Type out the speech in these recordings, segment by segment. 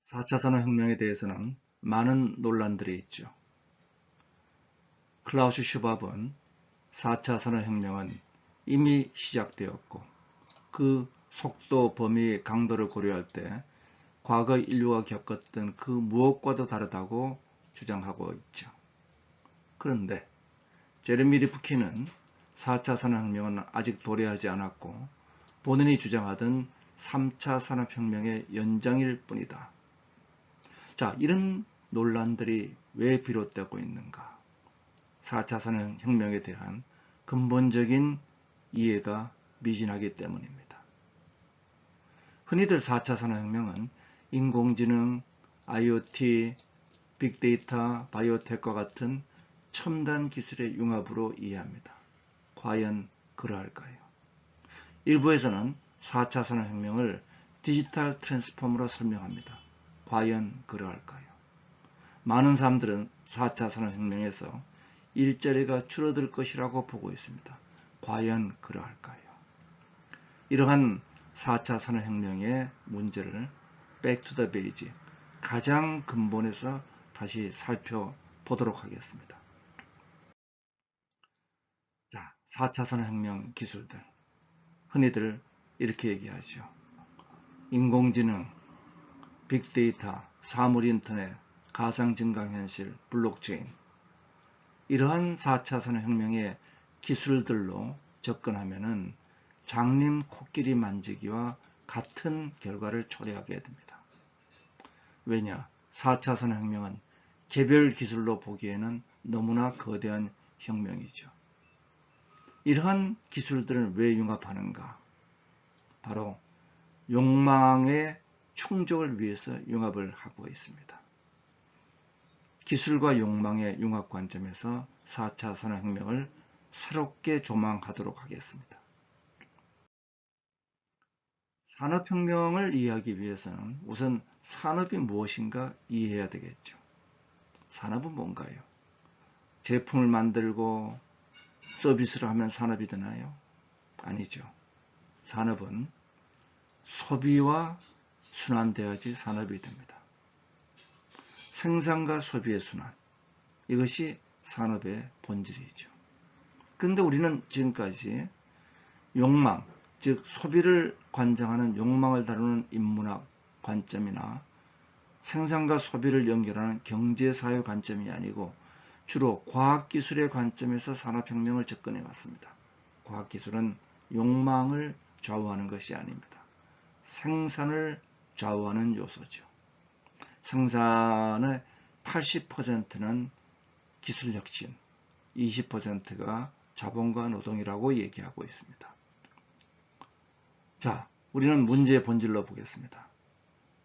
4차 산업혁명에 대해서는 많은 논란들이 있죠. 클라우스 슈밥은 4차 산업혁명은 이미 시작되었고 그 속도, 범위, 강도를 고려할 때 과거 인류가 겪었던 그 무엇과도 다르다고 주장하고 있죠. 그런데 제레미 리프킨은 4차 산업혁명은 아직 도래하지 않았고 본인이 주장하던 3차 산업혁명의 연장일 뿐이다. 자, 이런 논란들이 왜 비롯되고 있는가? 4차 산업혁명에 대한 근본적인 이해가 미진하기 때문입니다. 흔히들 4차 산업혁명은 인공지능, IoT, 빅데이터, 바이오텍과 같은 첨단 기술의 융합으로 이해합니다. 과연 그러할까요? 일부에서는 4차 산업혁명을 디지털 트랜스폼으로 설명합니다. 과연 그러할까요? 많은 사람들은 4차 산업혁명에서 일자리가 줄어들 것이라고 보고 있습니다. 과연 그러할까요? 이러한 4차 산업혁명의 문제를 Back to the Basic, 가장 근본에서 다시 살펴보도록 하겠습니다. 자, 4차 산업혁명 기술들, 흔히들 이렇게 얘기하죠. 인공지능, 빅데이터, 사물인터넷, 가상증강현실, 블록체인, 이러한 4차 산업혁명의 기술들로 접근하면은 장님 코끼리 만지기와 같은 결과를 초래하게 됩니다. 왜냐? 4차 산업혁명은 개별 기술로 보기에는 너무나 거대한 혁명이죠. 이러한 기술들을 왜 융합하는가? 바로 욕망의 충족을 위해서 융합을 하고 있습니다. 기술과 욕망의 융합 관점에서 4차 산업혁명을 새롭게 조망하도록 하겠습니다. 산업혁명을 이해하기 위해서는 우선 산업이 무엇인가 이해해야 되겠죠. 산업은 뭔가요? 제품을 만들고 서비스를 하면 산업이 되나요? 아니죠. 산업은 소비와 순환되어야지 산업이 됩니다. 생산과 소비의 순환, 이것이 산업의 본질이죠. 그런데 우리는 지금까지 욕망, 즉 소비를 관장하는 욕망을 다루는 인문학 관점이나 생산과 소비를 연결하는 경제사회 관점이 아니고 주로 과학기술의 관점에서 산업혁명을 접근해 왔습니다. 과학기술은 욕망을 좌우하는 것이 아닙니다. 생산을 좌우하는 요소죠. 생산의 80%는 기술혁신, 20%가 자본과 노동이라고 얘기하고 있습니다. 자, 우리는 문제의 본질로 보겠습니다.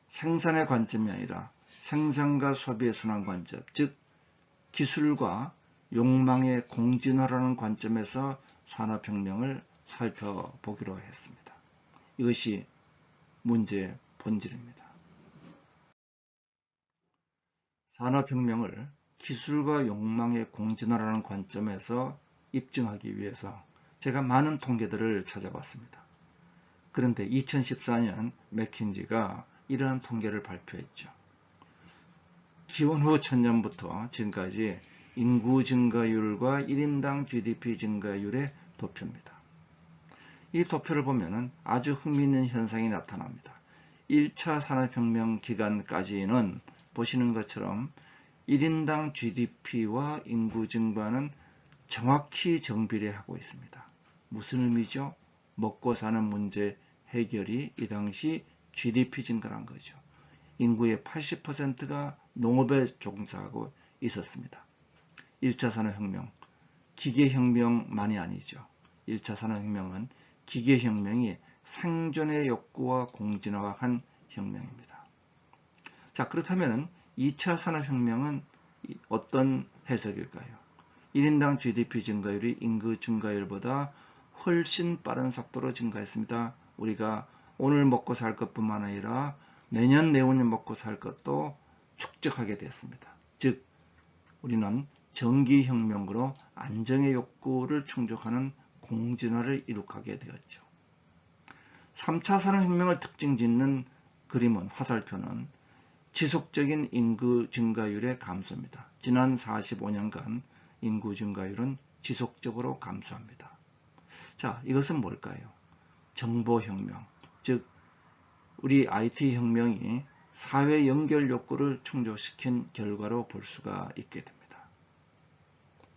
생산의 관점이 아니라 생산과 소비의 순환 관점, 즉 기술과 욕망의 공진화라는 관점에서 산업혁명을 살펴보기로 했습니다. 이것이 문제의 본질입니다. 산업혁명을 기술과 욕망의 공진화라는 관점에서 입증하기 위해서 제가 많은 통계들을 찾아봤습니다. 그런데 2014년 맥킨지가 이러한 통계를 발표했죠. 기원 후 1000년부터 지금까지 인구 증가율과 1인당 GDP 증가율의 도표입니다. 이 도표를 보면 아주 흥미있는 현상이 나타납니다. 1차 산업혁명 기간까지는 보시는 것처럼 1인당 GDP와 인구 증가는 정확히 정비례하고 있습니다. 무슨 의미죠? 먹고 사는 문제 해결이 이 당시 GDP 증가란 거죠. 인구의 80%가 농업에 종사하고 있었습니다. 1차 산업혁명, 기계혁명만이 아니죠. 1차 산업혁명은 기계혁명이 생존의 욕구와 공진화한 혁명입니다. 자, 그렇다면 2차 산업혁명은 어떤 해석일까요? 1인당 GDP 증가율이 인구 증가율보다 훨씬 빠른 속도로 증가했습니다. 우리가 오늘 먹고 살 것뿐만 아니라 내년 내후년 먹고 살 것도 축적하게 됐습니다. 즉 우리는 전기혁명으로 안정의 욕구를 충족하는 공진화를 이룩하게 되었죠. 3차 산업혁명을 특징 짓는 그림은 화살표는 지속적인 인구 증가율의 감소입니다. 지난 45년간 인구 증가율은 지속적으로 감소합니다. 자, 이것은 뭘까요? 정보혁명, 즉 우리 IT 혁명이 사회 연결 욕구를 충족시킨 결과로 볼 수가 있게 됩니다.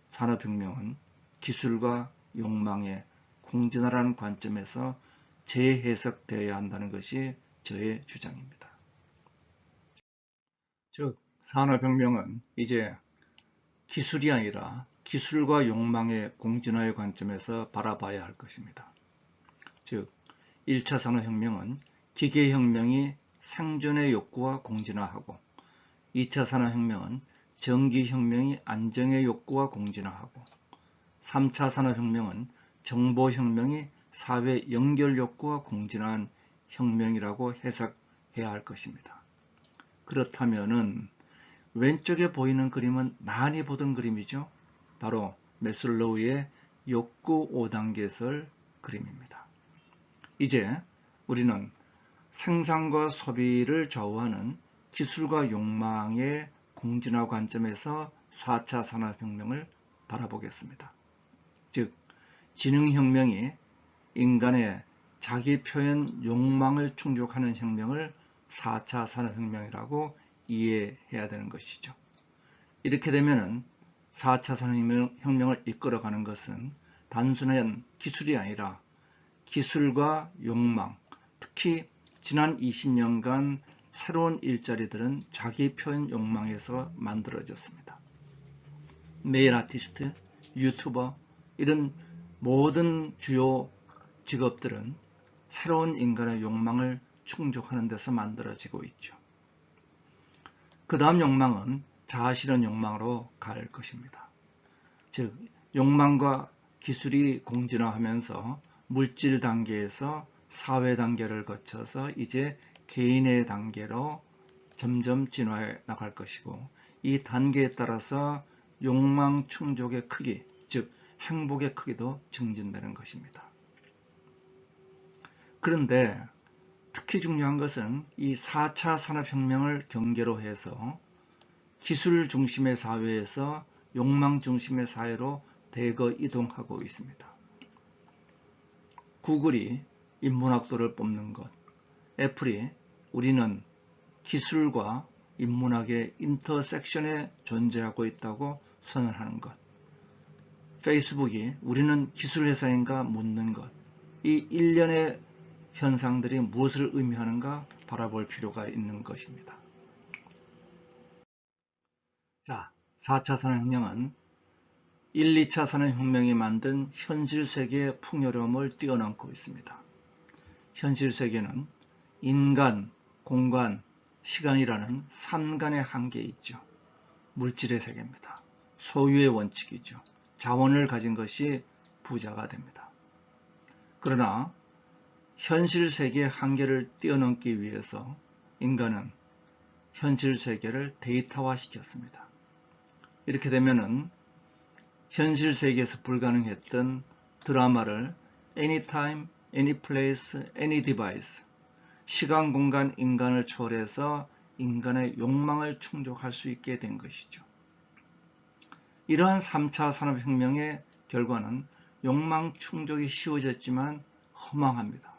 산업혁명은 기술과 욕망의 공진화라는 관점에서 재해석되어야 한다는 것이 저의 주장입니다. 즉, 산업혁명은 이제 기술이 아니라 기술과 욕망의 공진화의 관점에서 바라봐야 할 것입니다. 즉, 1차 산업혁명은 기계혁명이 생존의 욕구와 공진화하고 2차 산업혁명은 전기혁명이 안정의 욕구와 공진화하고 3차 산업혁명은 정보혁명이 사회 연결 욕구와 공진화한 혁명이라고 해석해야 할 것입니다. 그렇다면은 왼쪽에 보이는 그림은 많이 보던 그림이죠. 바로 매슬로우의 욕구 5단계설 그림입니다. 이제 우리는 생산과 소비를 좌우하는 기술과 욕망의 공진화 관점에서 4차 산업혁명을 바라보겠습니다. 즉, 지능혁명이 인간의 자기 표현 욕망을 충족하는 혁명을 4차 산업혁명이라고 이해해야 되는 것이죠. 이렇게 되면은 4차 산업혁명을 이끌어가는 것은 단순한 기술이 아니라 기술과 욕망, 특히 지난 20년간 새로운 일자리들은 자기 표현 욕망에서 만들어졌습니다. 메일 아티스트, 유튜버, 이런 모든 주요 직업들은 새로운 인간의 욕망을 충족하는 데서 만들어지고 있죠. 그 다음 욕망은 자아실현 욕망으로 갈 것입니다. 즉, 욕망과 기술이 공진화하면서 물질 단계에서 사회 단계를 거쳐서 이제 개인의 단계로 점점 진화해 나갈 것이고, 이 단계에 따라서 욕망 충족의 크기, 즉 행복의 크기도 증진되는 것입니다. 그런데 특히 중요한 것은 이 4차 산업혁명을 경계로 해서 기술 중심의 사회에서 욕망 중심의 사회로 대거 이동하고 있습니다. 구글이 인문학도를 뽑는 것, 애플이 우리는 기술과 인문학의 인터섹션에 존재하고 있다고 선언하는 것, 페이스북이 우리는 기술회사인가 묻는 것, 이 일련의 현상들이 무엇을 의미하는가 바라볼 필요가 있는 것입니다. 자, 4차 산업혁명은 1, 2차 산업혁명이 만든 현실 세계의 풍요로움을 뛰어넘고 있습니다. 현실 세계는 인간, 공간, 시간이라는 3간의 한계에 있죠. 물질의 세계입니다. 소유의 원칙이죠. 자원을 가진 것이 부자가 됩니다. 그러나 현실 세계의 한계를 뛰어넘기 위해서 인간은 현실 세계를 데이터화 시켰습니다. 이렇게 되면은 현실 세계에서 불가능했던 드라마를 anytime, anyplace, any device, 시간, 공간, 인간을 초월해서 인간의 욕망을 충족할 수 있게 된 것이죠. 이러한 3차 산업혁명의 결과는 욕망 충족이 쉬워졌지만 허망합니다.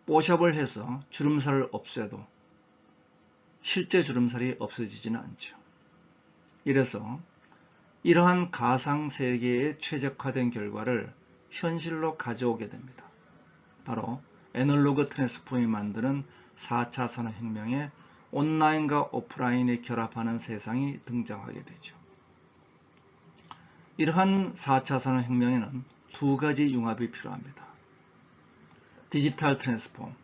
뽀샵을 해서 주름살을 없애도 실제 주름살이 없어지지는 않죠. 이래서 이러한 가상세계에 최적화된 결과를 현실로 가져오게 됩니다. 바로 애널로그 트랜스폼이 만드는 4차 산업혁명에 온라인과 오프라인이 결합하는 세상이 등장하게 되죠. 이러한 4차 산업혁명에는 두 가지 융합이 필요합니다. 디지털 트랜스폼,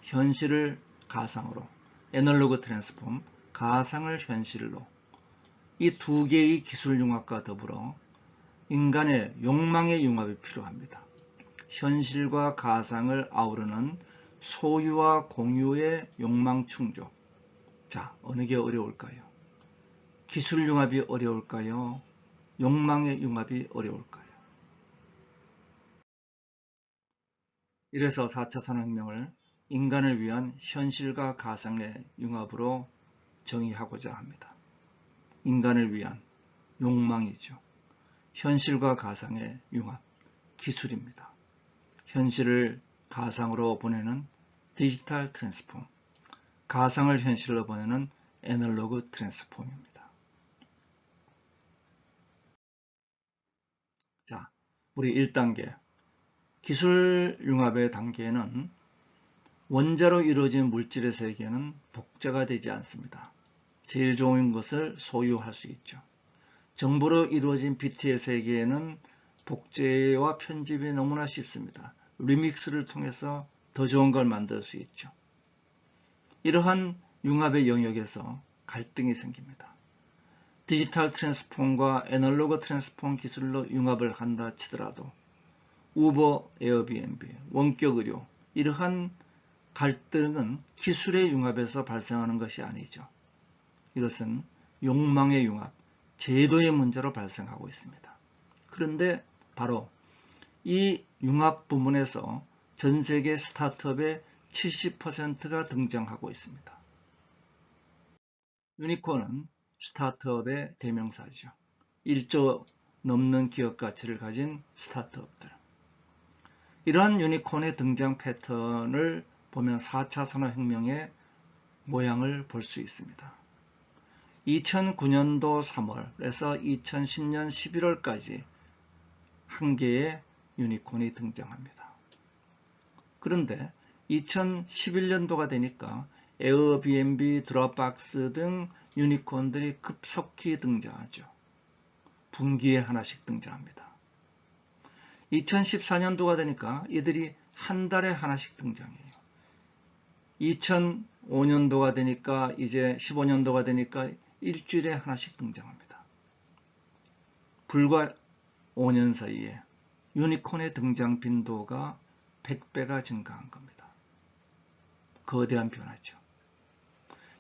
현실을 가상으로, 애널로그 트랜스폼, 가상을 현실로, 이 두 개의 기술 융합과 더불어 인간의 욕망의 융합이 필요합니다. 현실과 가상을 아우르는 소유와 공유의 욕망 충족. 자, 어느 게 어려울까요? 기술 융합이 어려울까요? 욕망의 융합이 어려울까요? 이래서 4차 산업혁명을 인간을 위한 현실과 가상의 융합으로 정의하고자 합니다. 인간을 위한 욕망이죠. 현실과 가상의 융합, 기술입니다. 현실을 가상으로 보내는 디지털 트랜스폼, 가상을 현실로 보내는 애널로그 트랜스폼입니다. 자, 우리 1단계 기술 융합의 단계에는 원자로 이루어진 물질의 세계는 복제가 되지 않습니다. 제일 좋은 것을 소유할 수 있죠. 정보로 이루어진 BT의 세계에는 복제와 편집이 너무나 쉽습니다. 리믹스를 통해서 더 좋은 걸 만들 수 있죠. 이러한 융합의 영역에서 갈등이 생깁니다. 디지털 트랜스폼과 애널로그 트랜스폼 기술로 융합을 한다 치더라도 우버, 에어비앤비, 원격 의료 이러한 갈등은 기술의 융합에서 발생하는 것이 아니죠. 이것은 욕망의 융합, 제도의 문제로 발생하고 있습니다. 그런데 바로 이 융합 부문에서 전 세계 스타트업의 70%가 등장하고 있습니다. 유니콘은 스타트업의 대명사죠. 1조 넘는 기업 가치를 가진 스타트업들. 이러한 유니콘의 등장 패턴을 보면 4차 산업혁명의 모양을 볼 수 있습니다. 2009년도 3월에서 2010년 11월까지 한 개의 유니콘이 등장합니다. 그런데 2011년도가 되니까 에어비앤비, 드롭박스 등 유니콘들이 급속히 등장하죠. 분기에 하나씩 등장합니다. 2014년도가 되니까 이들이 한 달에 하나씩 등장해요. 2005년도가 되니까 이제 15년도가 되니까 일주일에 하나씩 등장합니다. 불과 5년 사이에 유니콘의 등장 빈도가 100배가 증가한 겁니다. 거대한 변화죠.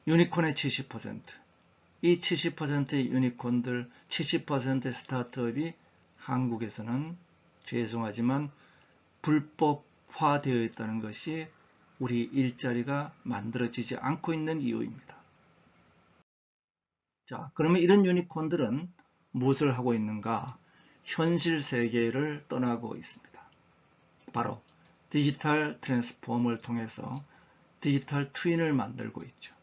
유니콘의 70%, 이 70%의 유니콘들, 70%의 스타트업이 한국에서는 죄송하지만 불법화되어 있다는 것이 우리 일자리가 만들어지지 않고 있는 이유입니다. 자, 그러면 이런 유니콘들은 무엇을 하고 있는가? 현실 세계를 떠나고 있습니다. 바로 디지털 트랜스폼을 통해서 디지털 트윈을 만들고 있죠.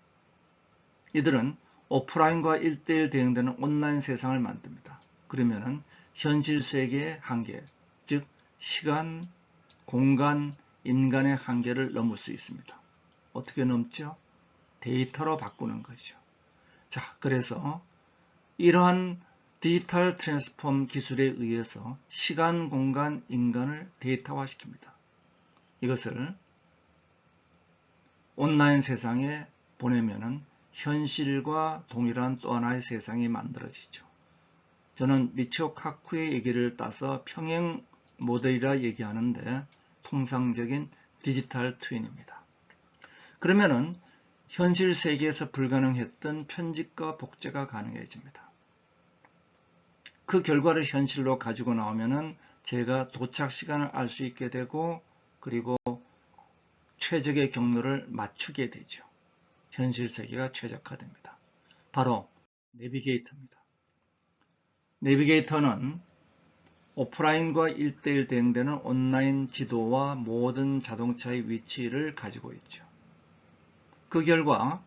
이들은 오프라인과 1:1 대응되는 온라인 세상을 만듭니다. 그러면은 현실 세계의 한계, 즉 시간, 공간, 인간의 한계를 넘을 수 있습니다. 어떻게 넘죠? 데이터로 바꾸는 거죠. 자, 그래서 이러한 디지털 트랜스폼 기술에 의해서 시간, 공간, 인간을 데이터화시킵니다. 이것을 온라인 세상에 보내면은 현실과 동일한 또 하나의 세상이 만들어지죠. 저는 미치오 카쿠의 얘기를 따서 평행 모델이라 얘기하는데 통상적인 디지털 트윈입니다. 그러면은 현실 세계에서 불가능했던 편집과 복제가 가능해집니다. 그 결과를 현실로 가지고 나오면은 제가 도착 시간을 알 수 있게 되고 그리고 최적의 경로를 맞추게 되죠. 현실 세계가 최적화됩니다. 바로 내비게이터입니다. 내비게이터는 오프라인과 1:1 대응되는 온라인 지도와 모든 자동차의 위치를 가지고 있죠. 그 결과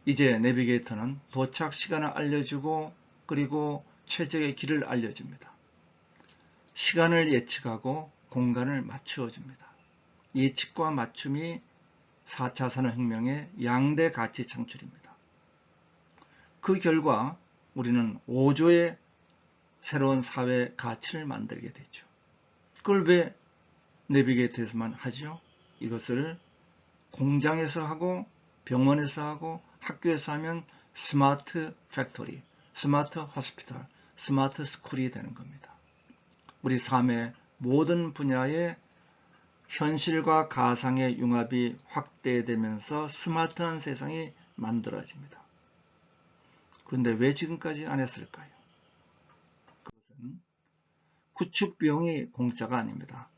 이제 내비게이터는 도착 시간을 알려주고 그리고 최적의 길을 알려줍니다. 시간을 예측하고 공간을 맞추어 줍니다. 예측과 맞춤이 4차 산업혁명의 양대 가치 창출입니다. 그 결과 우리는 5조의 새로운 사회 가치를 만들게 되죠. 그걸 왜 내비게이터에서만 하죠? 이것을 공장에서 하고 병원에서 하고 학교에서 하면 스마트 팩토리, 스마트 호스피탈, 스마트 스쿨이 되는 겁니다. 우리 삶의 모든 분야의 현실과 가상의 융합이 확대되면서 스마트한 세상이 만들어집니다. 그런데 왜 지금까지 안 했을까요? 그것은 구축 비용이 공짜가 아닙니다.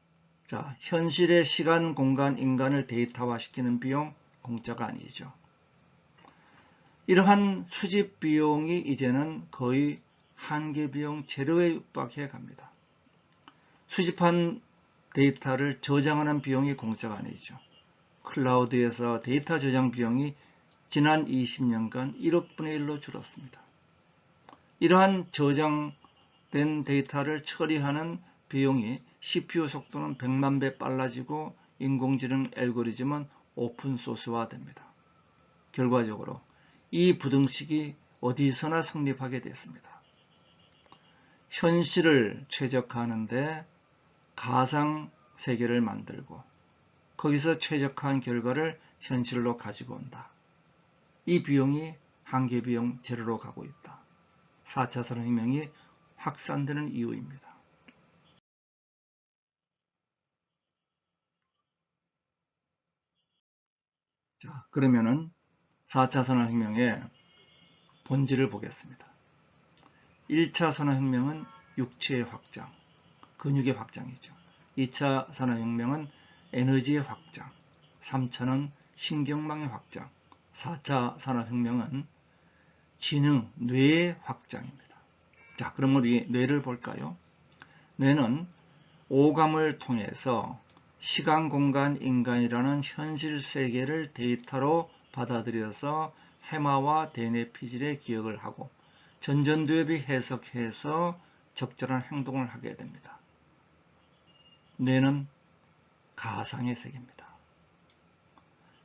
자, 현실의 시간, 공간, 인간을 데이터화시키는 비용 공짜가 아니죠. 이러한 수집 비용이 이제는 거의 한계 비용 제로에 육박해 갑니다. 수집한 데이터를 저장하는 비용이 공짜가 아니죠. 클라우드에서 데이터 저장 비용이 지난 20년간 1억분의 1로 줄었습니다. 이러한 저장된 데이터를 처리하는 비용이 CPU 속도는 100만 배 빨라지고 인공지능 알고리즘은 오픈소스화 됩니다. 결과적으로 이 부등식이 어디서나 성립하게 됐습니다. 현실을 최적화하는데 가상 세계를 만들고 거기서 최적화한 결과를 현실로 가지고 온다. 이 비용이 한계 비용 제로로 가고 있다. 4차 산업혁명이 확산되는 이유입니다. 자, 그러면은 4차 산업혁명의 본질을 보겠습니다. 1차 산업혁명은 육체의 확장, 근육의 확장이죠. 2차 산업혁명은 에너지의 확장, 3차는 신경망의 확장, 4차 산업혁명은 지능, 뇌의 확장입니다. 자, 그럼 우리 뇌를 볼까요? 뇌는 오감을 통해서 시간, 공간, 인간이라는 현실 세계를 데이터로 받아들여서 해마와 대뇌피질의 기억을 하고 전전두엽이 해석해서 적절한 행동을 하게 됩니다. 뇌는 가상의 세계입니다.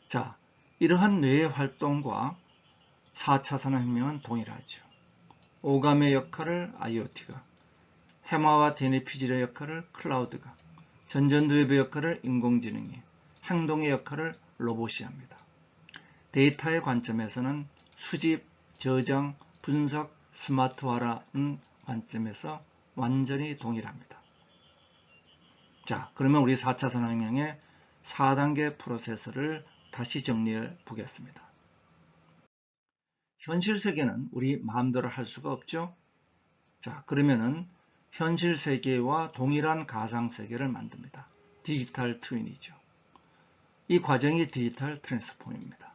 자, 이러한 뇌의 활동과 4차 산업혁명은 동일하죠. 오감의 역할을 IoT가, 해마와 대뇌피질의 역할을 클라우드가, 전전두엽의 역할을 인공지능이, 행동의 역할을 로봇이 합니다. 데이터의 관점에서는 수집, 저장, 분석, 스마트화라는 관점에서 완전히 동일합니다. 자, 그러면 우리 4차 산업혁명의 4단계 프로세스를 다시 정리해 보겠습니다. 현실 세계는 우리 마음대로 할 수가 없죠. 자, 그러면은 현실 세계와 동일한 가상 세계를 만듭니다. 디지털 트윈이죠. 이 과정이 디지털 트랜스폼입니다.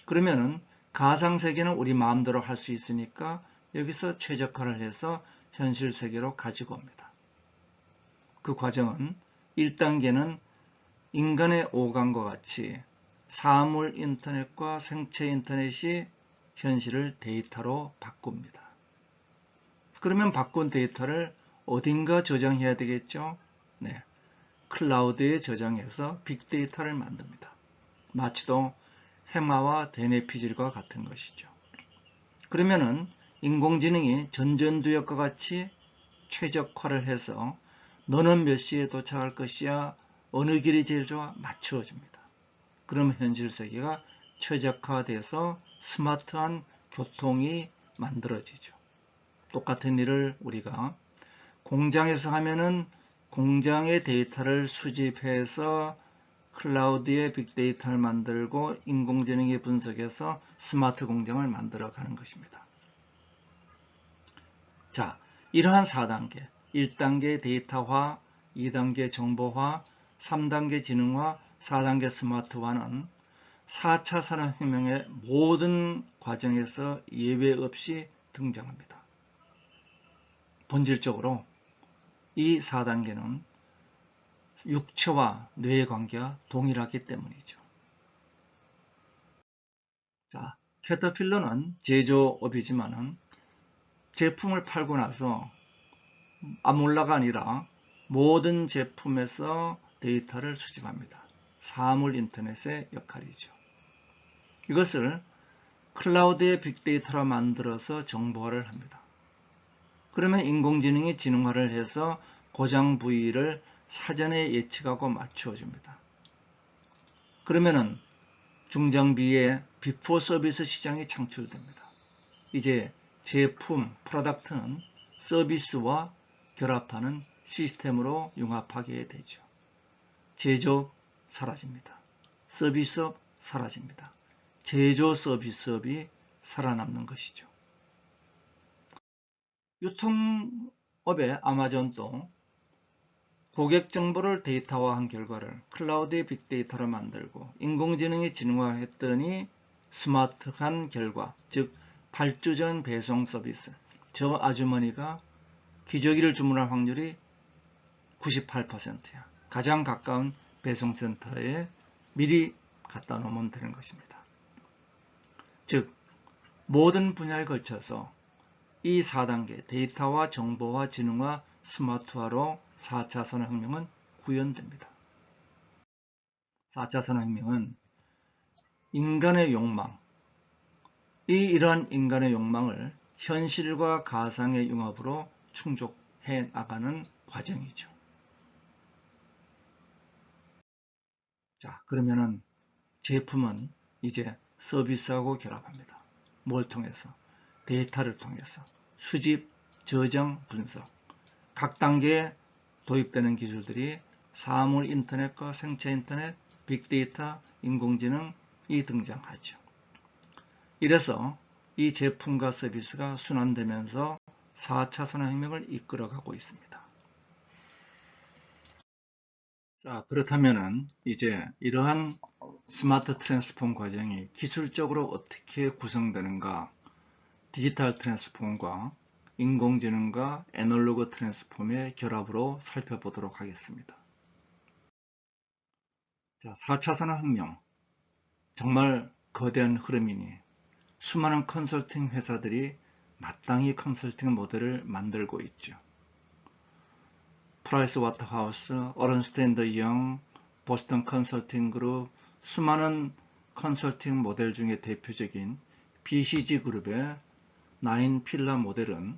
그러면은 가상 세계는 우리 마음대로 할 수 있으니까 여기서 최적화를 해서 현실 세계로 가지고 옵니다. 그 과정은 1단계는 인간의 오감과 같이 사물 인터넷과 생체 인터넷이 현실을 데이터로 바꿉니다. 그러면 바꾼 데이터를 어딘가 저장해야 되겠죠? 네, 클라우드에 저장해서 빅데이터를 만듭니다. 마치도 해마와 대뇌피질과 같은 것이죠. 그러면은 인공지능이 전전두엽과 같이 최적화를 해서 너는 몇 시에 도착할 것이야, 어느 길이 제일 좋아 맞추어줍니다. 그럼 현실 세계가 최적화돼서 스마트한 교통이 만들어지죠. 똑같은 일을 우리가 공장에서 하면은 공장의 데이터를 수집해서 클라우드에 빅데이터를 만들고 인공지능이 분석해서 스마트 공장을 만들어가는 것입니다. 자, 이러한 4단계, 1단계 데이터화, 2단계 정보화, 3단계 지능화, 4단계 스마트화는 4차 산업혁명의 모든 과정에서 예외 없이 등장합니다. 본질적으로 이 4단계는 육체와 뇌의 관계와 동일하기 때문이죠. 자, 캐터필러는 제조업이지만은 제품을 팔고 나서 아몰라가 아니라 모든 제품에서 데이터를 수집합니다. 사물 인터넷의 역할이죠. 이것을 클라우드의 빅데이터로 만들어서 정보화를 합니다. 그러면 인공지능이 지능화를 해서 고장 부위를 사전에 예측하고 맞추어 줍니다. 그러면은 중장비의 비포 서비스 시장이 창출됩니다. 이제 제품, 프로덕트는 서비스와 결합하는 시스템으로 융합하게 되죠. 제조업 사라집니다. 서비스업 사라집니다. 제조 서비스업이 살아남는 것이죠. 유통업의 아마존도 고객 정보를 데이터화한 결과를 클라우드의 빅데이터로 만들고 인공지능이 진화했더니 스마트한 결과, 즉 발주전 배송 서비스. 저 아주머니가 기저귀를 주문할 확률이 98%야. 가장 가까운 배송센터에 미리 갖다 놓으면 되는 것입니다. 즉 모든 분야에 걸쳐서 이 4단계 데이터화, 정보화, 지능화, 스마트화로 4차 산업혁명은 구현됩니다. 4차 산업혁명은 인간의 욕망, 이러한 인간의 욕망을 현실과 가상의 융합으로 충족해 나가는 과정이죠. 자, 그러면은 제품은 이제 서비스하고 결합합니다. 뭘 통해서? 데이터를 통해서 수집, 저장, 분석. 각 단계에 도입되는 기술들이 사물 인터넷과 생체 인터넷, 빅데이터, 인공지능이 등장하죠. 이래서 이 제품과 서비스가 순환되면서 4차 산업혁명을 이끌어가고 있습니다. 자, 그렇다면은 이제 이러한 스마트 트랜스폼 과정이 기술적으로 어떻게 구성되는가, 디지털 트랜스폼과 인공지능과 애널로그 트랜스폼의 결합으로 살펴보도록 하겠습니다. 자, 4차 산업혁명, 정말 거대한 흐름이니 수많은 컨설팅 회사들이 마땅히 컨설팅 모델을 만들고 있죠. 프라이스와터하우스, 어른스트 앤 영, 보스턴 컨설팅 그룹, 수많은 컨설팅 모델 중에 대표적인 BCG 그룹의 9필라 모델은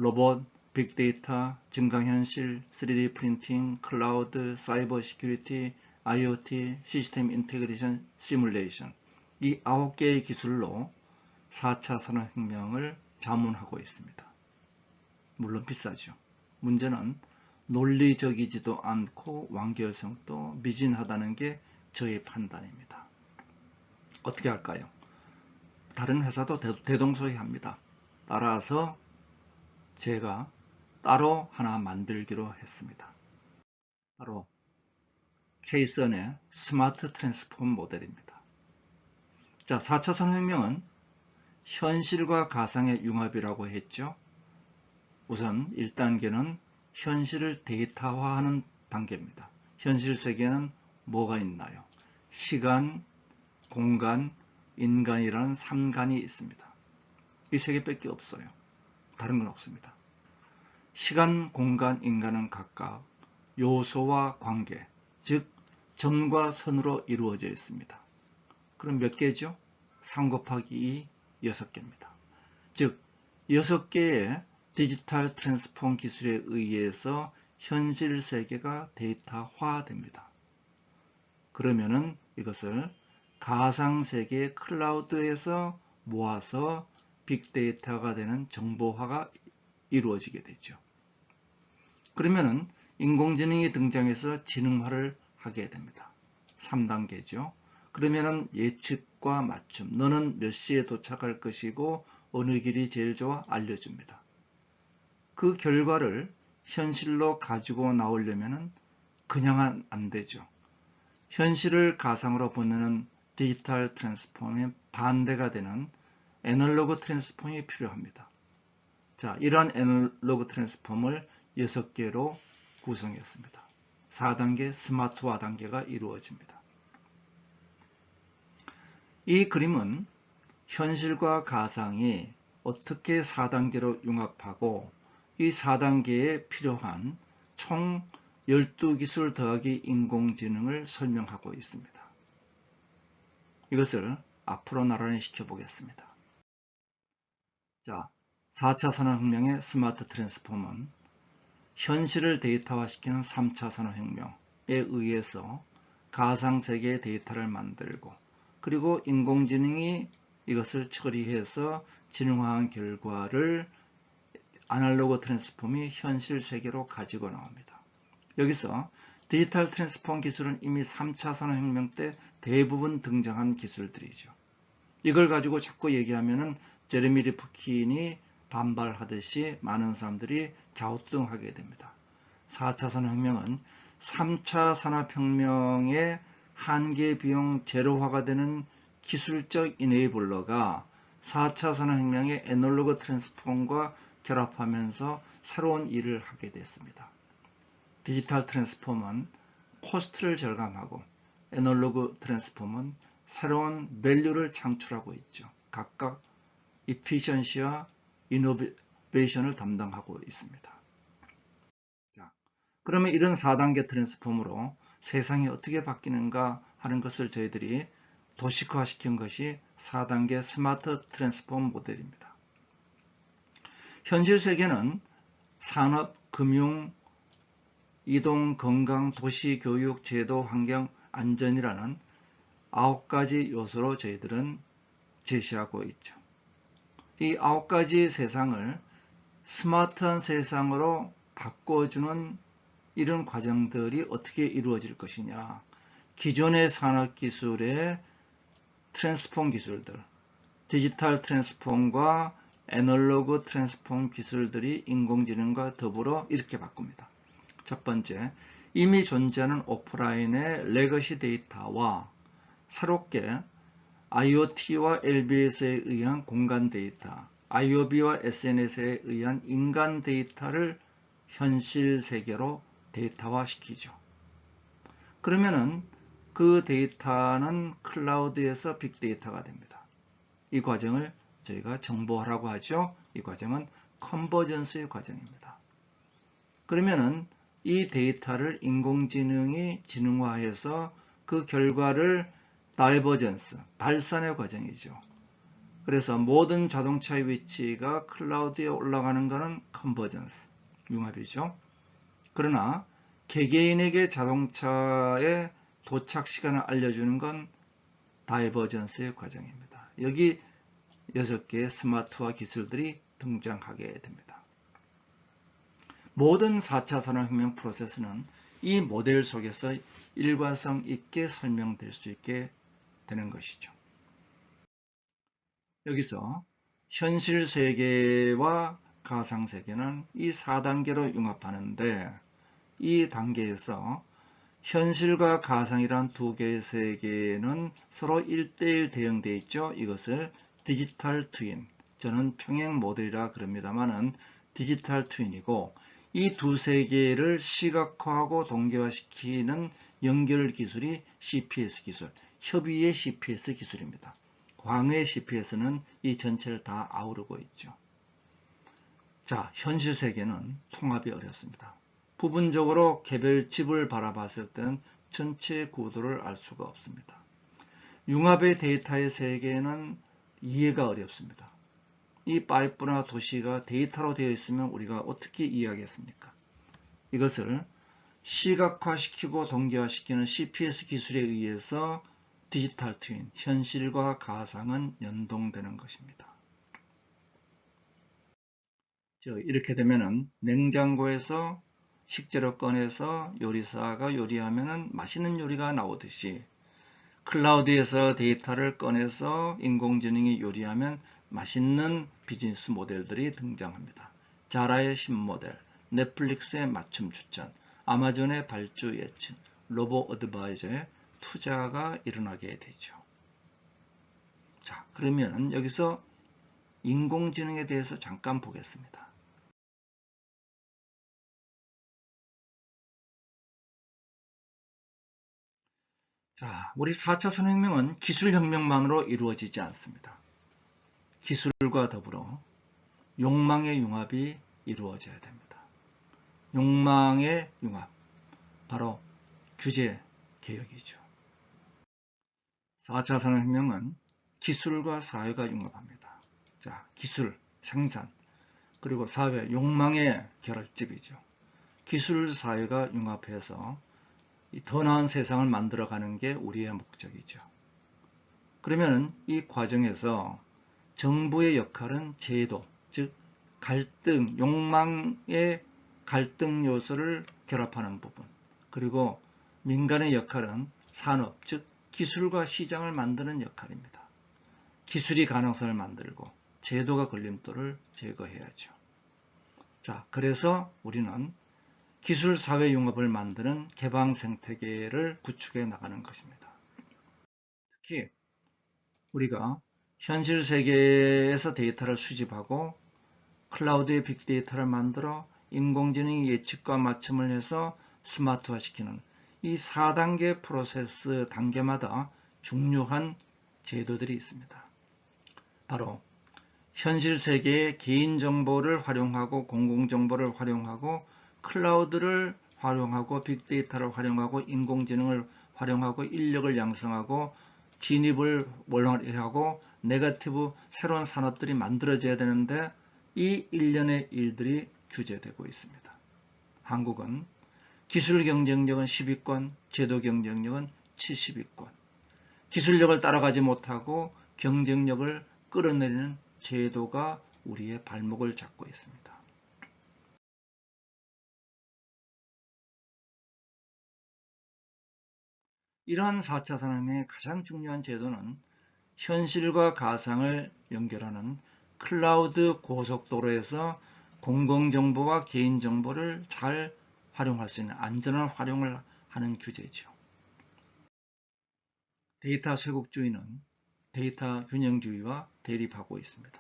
로봇, 빅데이터, 증강현실, 3D 프린팅, 클라우드, 사이버 시큐리티, IoT, 시스템 인테그레이션, 시뮬레이션, 이 9개의 기술로 4차 산업혁명을 자문하고 있습니다. 물론 비싸죠. 문제는 논리적이지도 않고 완결성도 미진하다는 게 저의 판단입니다. 어떻게 할까요? 다른 회사도 대동소이합니다. 따라서 제가 따로 하나 만들기로 했습니다. 바로 케이슨의 스마트 트랜스폼 모델입니다. 자, 4차 산업혁명은 현실과 가상의 융합이라고 했죠. 우선 1단계는 현실을 데이터화하는 단계입니다. 현실 세계에는 뭐가 있나요? 시간, 공간, 인간이라는 3간이 있습니다. 이 3개밖에 없어요. 다른 건 없습니다. 시간, 공간, 인간은 각각 요소와 관계, 즉 점과 선으로 이루어져 있습니다. 그럼 몇 개죠? 3 곱하기 2, 6개입니다. 즉 6개의 디지털 트랜스폼 기술에 의해서 현실 세계가 데이터화됩니다. 그러면은 이것을 가상세계 클라우드에서 모아서 빅데이터가 되는 정보화가 이루어지게 되죠. 그러면은 인공지능이 등장해서 지능화를 하게 됩니다. 3단계죠. 그러면은 예측과 맞춤, 너는 몇 시에 도착할 것이고 어느 길이 제일 좋아 알려줍니다. 그 결과를 현실로 가지고 나오려면 그냥 안 되죠. 현실을 가상으로 보내는 디지털 트랜스폼의 반대가 되는 애널로그 트랜스폼이 필요합니다. 자, 이러한 애널로그 트랜스폼을 6개로 구성했습니다. 4단계 스마트화 단계가 이루어집니다. 이 그림은 현실과 가상이 어떻게 4단계로 융합하고 이 4단계에 필요한 총 12기술 더하기 인공지능을 설명하고 있습니다. 이것을 앞으로 나란히 시켜보겠습니다. 자, 4차 산업혁명의 스마트 트랜스폼은 현실을 데이터화시키는 3차 산업혁명에 의해서 가상세계의 데이터를 만들고 그리고 인공지능이 이것을 처리해서 지능화한 결과를 아날로그 트랜스폼이 현실 세계로 가지고 나옵니다. 여기서 디지털 트랜스폼 기술은 이미 3차 산업혁명 때 대부분 등장한 기술들이죠. 이걸 가지고 자꾸 얘기하면은 제레미 리프킨이 반발하듯이 많은 사람들이 갸우뚱하게 됩니다. 4차 산업혁명은 3차 산업혁명의 한계 비용 제로화가 되는 기술적 이네이블러가 4차 산업혁명의 애널로그 트랜스폼과 결합하면서 새로운 일을 하게 됐습니다. 디지털 트랜스폼은 코스트를 절감하고 애널로그 트랜스폼은 새로운 밸류를 창출하고 있죠. 각각 이피션시와 이노베이션을 담당하고 있습니다. 자, 그러면 이런 4단계 트랜스폼으로 세상이 어떻게 바뀌는가 하는 것을 저희들이 도식화시킨 것이 4단계 스마트 트랜스폼 모델입니다. 현실 세계는 산업, 금융, 이동, 건강, 도시, 교육, 제도, 환경, 안전이라는 9가지 요소로 저희들은 제시하고 있죠. 이 9가지 세상을 스마트한 세상으로 바꿔주는 이런 과정들이 어떻게 이루어질 것이냐. 기존의 산업기술의 트랜스폼 기술들, 디지털 트랜스폼과 애널로그 트랜스폼 기술들이 인공지능과 더불어 이렇게 바꿉니다. 첫 번째, 이미 존재하는 오프라인의 레거시 데이터와 새롭게 IoT와 LBS에 의한 공간 데이터, IoB와 SNS에 의한 인간 데이터를 현실 세계로 데이터화 시키죠. 그러면은 그 데이터는 클라우드에서 빅데이터가 됩니다. 이 과정을 저희가 정보화라고 하죠. 이 과정은 컨버전스의 과정입니다. 그러면은 이 데이터를 인공지능이 지능화해서 그 결과를 다이버전스, 발산의 과정이죠. 그래서 모든 자동차의 위치가 클라우드에 올라가는 것은 컨버전스, 융합이죠. 그러나 개개인에게 자동차의 도착 시간을 알려주는 건 다이버전스의 과정입니다. 여기 6개의 스마트화 기술들이 등장하게 됩니다. 모든 4차 산업혁명 프로세스는 이 모델 속에서 일관성 있게 설명될 수 있게 되는 것이죠. 여기서 현실 세계와 가상 세계는 이 4단계로 융합하는데 이 단계에서 현실과 가상이란 두 개의 세계는 서로 1:1 대응되어 있죠. 이것을 디지털 트윈, 저는 평행 모델이라 그럽니다만은 디지털 트윈이고 이 두 세계를 시각화하고 동기화시키는 연결 기술이 CPS 기술, 협의의 CPS 기술입니다. 광의 CPS는 이 전체를 다 아우르고 있죠. 자, 현실 세계는 통합이 어렵습니다. 부분적으로 개별 집을 바라봤을 때는 전체 구도를 알 수가 없습니다. 융합의 데이터의 세계는 이해가 어렵습니다. 이 파이프나 도시가 데이터로 되어 있으면 우리가 어떻게 이해하겠습니까? 이것을 시각화시키고 동기화시키는 CPS 기술에 의해서 디지털 트윈, 현실과 가상은 연동되는 것입니다. 이렇게 되면은 냉장고에서 식재료 꺼내서 요리사가 요리하면은 맛있는 요리가 나오듯이 클라우드에서 데이터를 꺼내서 인공지능이 요리하면 맛있는 비즈니스 모델들이 등장합니다. 자라의 신모델, 넷플릭스의 맞춤 추천, 아마존의 발주 예측, 로보 어드바이저의 투자가 일어나게 되죠. 자, 그러면 여기서 인공지능에 대해서 잠깐 보겠습니다. 자, 우리 4차 산업혁명은 기술혁명만으로 이루어지지 않습니다. 기술과 더불어 욕망의 융합이 이루어져야 됩니다. 욕망의 융합, 바로 규제 개혁이죠. 4차 산업혁명은 기술과 사회가 융합합니다. 자, 기술, 생산, 그리고 사회, 욕망의 결합집이죠. 기술, 사회가 융합해서 더 나은 세상을 만들어가는 게 우리의 목적이죠. 그러면 이 과정에서 정부의 역할은 제도, 즉 갈등, 욕망의 갈등 요소를 결합하는 부분, 그리고 민간의 역할은 산업, 즉 기술과 시장을 만드는 역할입니다. 기술이 가능성을 만들고 제도가 걸림돌을 제거해야죠. 자, 그래서 우리는 기술사회 융합을 만드는 개방 생태계를 구축해 나가는 것입니다. 특히 우리가 현실 세계에서 데이터를 수집하고 클라우드의 빅데이터를 만들어 인공지능 예측과 맞춤을 해서 스마트화시키는 이 4단계 프로세스 단계마다 중요한 제도들이 있습니다. 바로 현실 세계의 개인정보를 활용하고 공공정보를 활용하고 클라우드를 활용하고 빅데이터를 활용하고 인공지능을 활용하고 인력을 양성하고 진입을 원활하고 네거티브 새로운 산업들이 만들어져야 되는데 이 일련의 일들이 규제되고 있습니다. 한국은 기술 경쟁력은 10위권, 제도 경쟁력은 70위권. 기술력을 따라가지 못하고 경쟁력을 끌어내리는 제도가 우리의 발목을 잡고 있습니다. 이러한 4차 산업의 가장 중요한 제도는 현실과 가상을 연결하는 클라우드 고속도로에서 공공정보와 개인정보를 잘 활용할 수 있는 안전한 활용을 하는 규제죠. 데이터 쇄국주의는 데이터 균형주의와 대립하고 있습니다.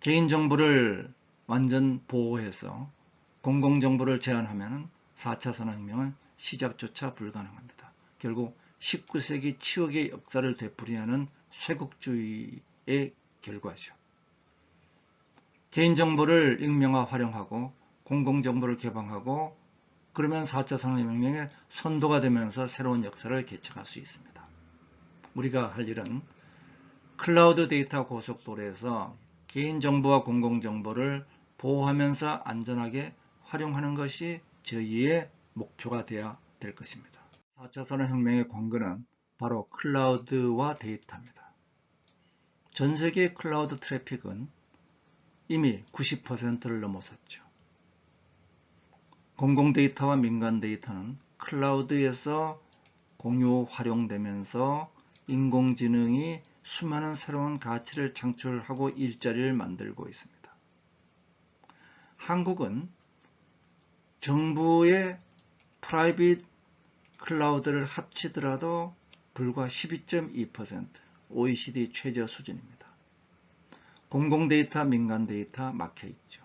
개인정보를 완전 보호해서 공공정보를 제한하면 4차 산업혁명은 시작조차 불가능합니다. 결국 19세기 치욕의 역사를 되풀이하는 쇄국주의의 결과죠. 개인정보를 익명화 활용하고 공공정보를 개방하고 그러면 4차 산업혁명의 선도가 되면서 새로운 역사를 개척할 수 있습니다. 우리가 할 일은 클라우드 데이터 고속도로에서 개인정보와 공공정보를 보호하면서 안전하게 활용하는 것이 저희의 목표가 되어야 될 것입니다. 4차 산업혁명의 관건은 바로 클라우드와 데이터입니다. 전 세계 클라우드 트래픽은 이미 90%를 넘어섰죠. 공공 데이터와 민간 데이터는 클라우드에서 공유 활용되면서 인공지능이 수많은 새로운 가치를 창출하고 일자리를 만들고 있습니다. 한국은 정부의 프라이빗 클라우드를 합치더라도 불과 12.2%, OECD 최저 수준입니다. 공공 데이터, 민간 데이터 막혀 있죠.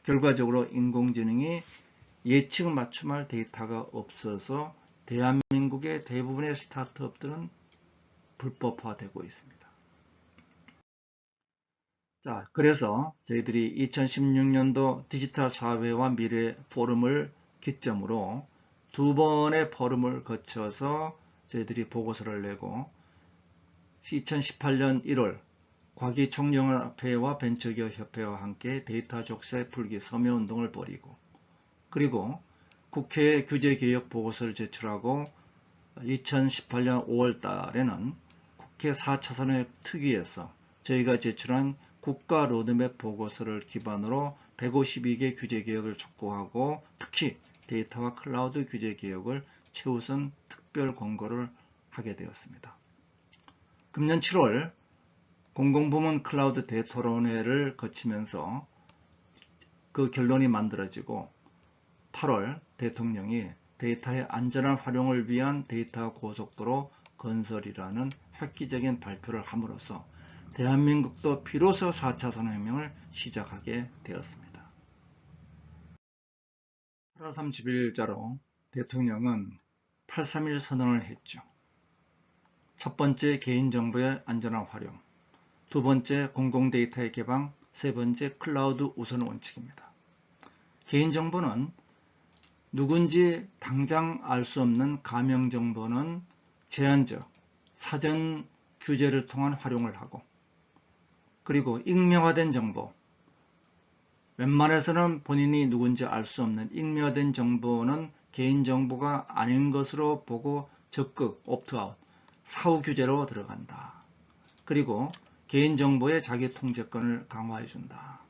결과적으로 인공지능이 예측 맞춤할 데이터가 없어서 대한민국의 대부분의 스타트업들은 불법화되고 있습니다. 자, 그래서 저희들이 2016년도 디지털 사회와 미래 포럼을 기점으로 두 번의 포럼을 거쳐서 저희들이 보고서를 내고 2018년 1월 과기총연합회와 벤처기업협회와 함께 데이터 족쇄 풀기 서명운동을 벌이고 그리고 국회에 규제개혁 보고서를 제출하고 2018년 5월 달에는 국회 4차선의 특위에서 저희가 제출한 국가 로드맵 보고서를 기반으로 152개 규제개혁을 촉구하고 특히 데이터와 클라우드 규제개혁을 최우선 특별 권고를 하게 되었습니다. 금년 7월 공공부문 클라우드 대토론회를 거치면서 그 결론이 만들어지고 8월 대통령이 데이터의 안전한 활용을 위한 데이터 고속도로 건설이라는 획기적인 발표를 함으로써 대한민국도 비로소 4차 산업혁명을 시작하게 되었습니다. 8월 30일자로 대통령은 831 선언을 했죠. 첫 번째 개인정보의 안전한 활용, 두 번째 공공데이터의 개방, 세 번째 클라우드 우선 원칙입니다. 개인정보는 누군지 당장 알 수 없는 가명정보는 제한적, 사전 규제를 통한 활용을 하고 그리고 익명화된 정보, 웬만해서는 본인이 누군지 알 수 없는 익명화된 정보는 개인정보가 아닌 것으로 보고 적극 옵트아웃, 사후 규제로 들어간다. 그리고 개인정보의 자기 통제권을 강화해준다.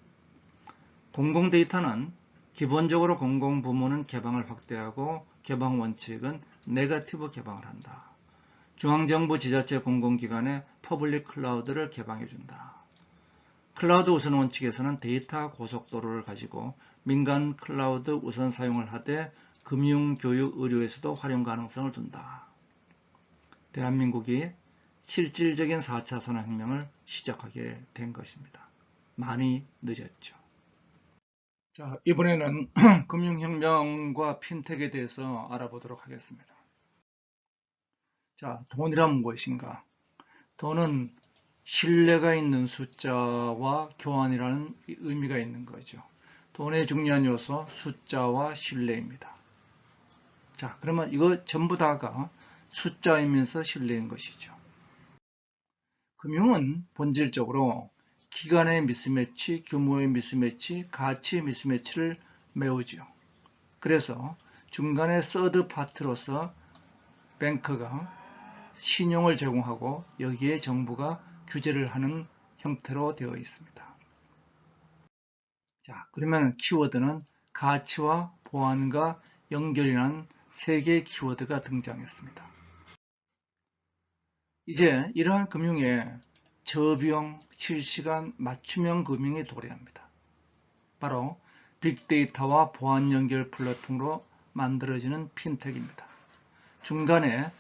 공공데이터는 기본적으로 공공부문은 개방을 확대하고 개방 원칙은 네거티브 개방을 한다. 중앙정부 지자체 공공기관의 퍼블릭 클라우드를 개방해준다. 클라우드 우선 원칙에서는 데이터 고속도로를 가지고 민간 클라우드 우선 사용을 하되 금융, 교육, 의료에서도 활용 가능성을 둔다. 대한민국이 실질적인 4차 산업혁명을 시작하게 된 것입니다. 많이 늦었죠. 자, 이번에는 금융혁명과 핀텍에 대해서 알아보도록 하겠습니다. 자, 돈이란 무엇인가? 돈은 신뢰가 있는 숫자와 교환이라는 의미가 있는 거죠. 돈의 중요한 요소 숫자와 신뢰입니다. 자, 그러면 이거 전부 다가 숫자이면서 신뢰인 것이죠. 금융은 본질적으로 기간의 미스매치, 규모의 미스매치, 가치의 미스매치를 메우죠. 그래서 중간에 서드 파트로서 뱅크가 신용을 제공하고 여기에 정부가 규제를 하는 형태로 되어 있습니다. 자, 그러면 키워드는 가치와 보안과 연결이라는 세 개의 키워드가 등장했습니다. 이제 이러한 금융에 저비용, 실시간, 맞춤형 금융이 도래합니다. 바로 빅데이터와 보안 연결 플랫폼으로 만들어지는 핀텍입니다. 중간에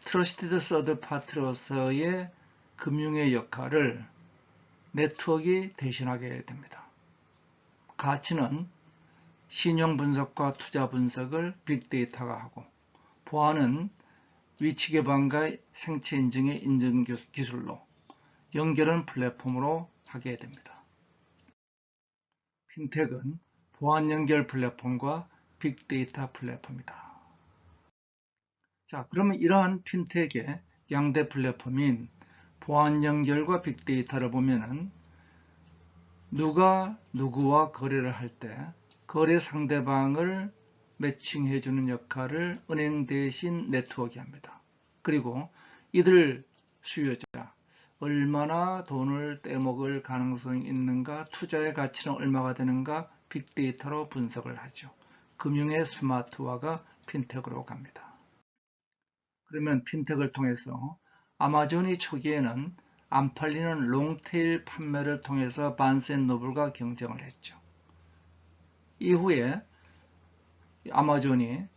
트러스티드 서드 파트로서의 금융의 역할을 네트워크가 대신하게 됩니다. 가치는 신용 분석과 투자 분석을 빅데이터가 하고, 보안은 위치 개방과 생체 인증의 인증 기술로, 연결은 플랫폼으로 하게 됩니다. 핀텍은 보안 연결 플랫폼과 빅데이터 플랫폼이다. 자, 그러면 이러한 핀텍의 양대 플랫폼인 보안 연결과 빅데이터를 보면은 누가 누구와 거래를 할 때 거래 상대방을 매칭해주는 역할을 은행 대신 네트워크가 합니다. 그리고 이들 수요자, 얼마나 돈을 떼먹을 가능성이 있는가, 투자의 가치는 얼마가 되는가 빅데이터로 분석을 하죠. 금융의 스마트화가 핀텍으로 갑니다. 그러면 핀텍을 통해서 아마존이 초기에는 안 팔리는 롱테일 판매를 통해서 바운스앤노블과 경쟁을 했죠. 이후에 아마존이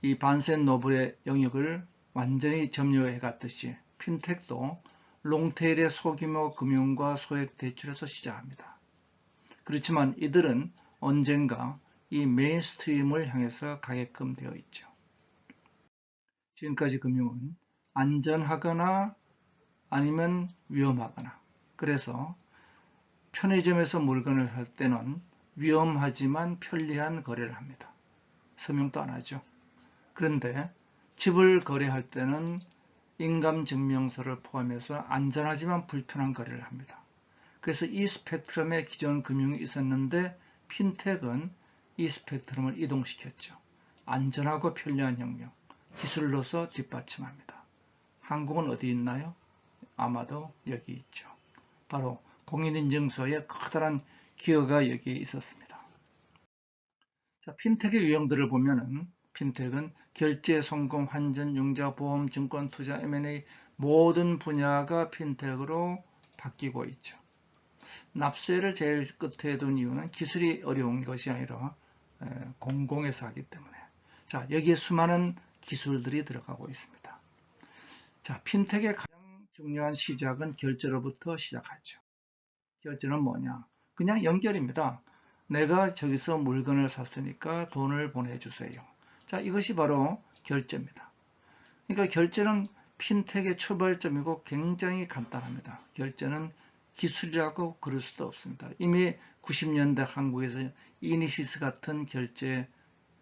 이 바운스앤노블의 영역을 완전히 점유해 갔듯이 핀텍도 롱테일의 소규모 금융과 소액 대출에서 시작합니다. 그렇지만 이들은 언젠가 이 메인스트림을 향해서 가게끔 되어 있죠. 지금까지 금융은 안전하거나 아니면 위험하거나, 그래서 편의점에서 물건을 살 때는 위험하지만 편리한 거래를 합니다. 서명도 안 하죠. 그런데 집을 거래할 때는 인감증명서를 포함해서 안전하지만 불편한 거래를 합니다. 그래서 이 스펙트럼에 기존 금융이 있었는데 핀텍은 이 스펙트럼을 이동시켰죠. 안전하고 편리한 혁명, 기술로서 뒷받침합니다. 한국은 어디 있나요? 아마도 여기 있죠. 바로 공인인증서의 커다란 기여가 여기에 있었습니다. 자, 핀텍의 유형들을 보면은 핀텍은 결제, 송금, 환전, 융자, 보험, 증권, 투자, M&A 모든 분야가 핀텍으로 바뀌고 있죠. 납세를 제일 끝에 둔 이유는 기술이 어려운 것이 아니라 공공에서 하기 때문에. 자, 여기에 수많은 기술들이 들어가고 있습니다. 자, 핀텍의 가장 중요한 시작은 결제로부터 시작하죠. 결제는 뭐냐? 그냥 연결입니다. 내가 저기서 물건을 샀으니까 돈을 보내주세요. 자, 이것이 바로 결제입니다. 그러니까 결제는 핀텍의 출발점이고 굉장히 간단합니다. 결제는 기술이라고 그럴 수도 없습니다. 이미 90년대 한국에서 이니시스 같은 결제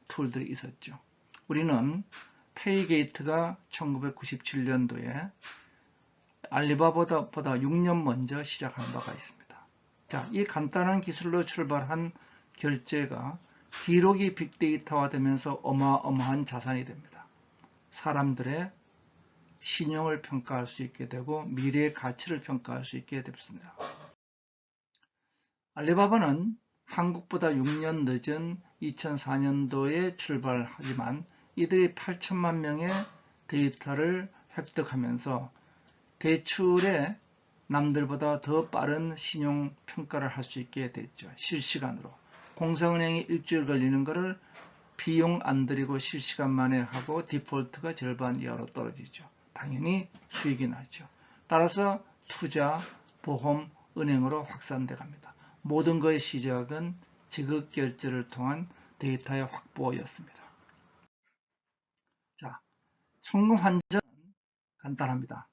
툴들이 있었죠. 우리는 페이게이트가 1997년도에 알리바바보다 6년 먼저 시작한 바가 있습니다. 자, 이 간단한 기술로 출발한 결제가 기록이 빅데이터화되면서 어마어마한 자산이 됩니다. 사람들의 신용을 평가할 수 있게 되고 미래의 가치를 평가할 수 있게 됐습니다. 알리바바는 한국보다 6년 늦은 2004년도에 출발하지만 이들이 8천만 명의 데이터를 획득하면서 대출의 남들보다 더 빠른 신용 평가를 할 수 있게 됐죠. 실시간으로. 공사은행이 일주일 걸리는 것을 비용 안 들이고 실시간 만에 하고 디폴트가 절반 이하로 떨어지죠. 당연히 수익이 나죠. 따라서 투자, 보험, 은행으로 확산돼 갑니다. 모든 것의 시작은 지급결제를 통한 데이터의 확보였습니다. 자, 송금 환전은 간단합니다.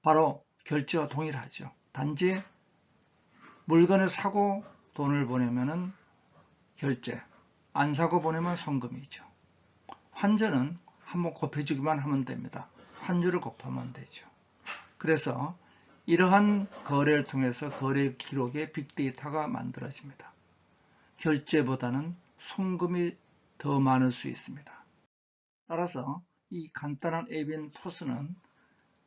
바로 결제와 동일하죠. 단지 물건을 사고 돈을 보내면 결제, 안 사고 보내면 송금이죠. 환전은 한번 곱해주기만 하면 됩니다. 환율을 곱하면 되죠. 그래서 이러한 거래를 통해서 거래 기록에 빅데이터가 만들어집니다. 결제보다는 송금이 더 많을 수 있습니다. 따라서 이 간단한 앱인 토스는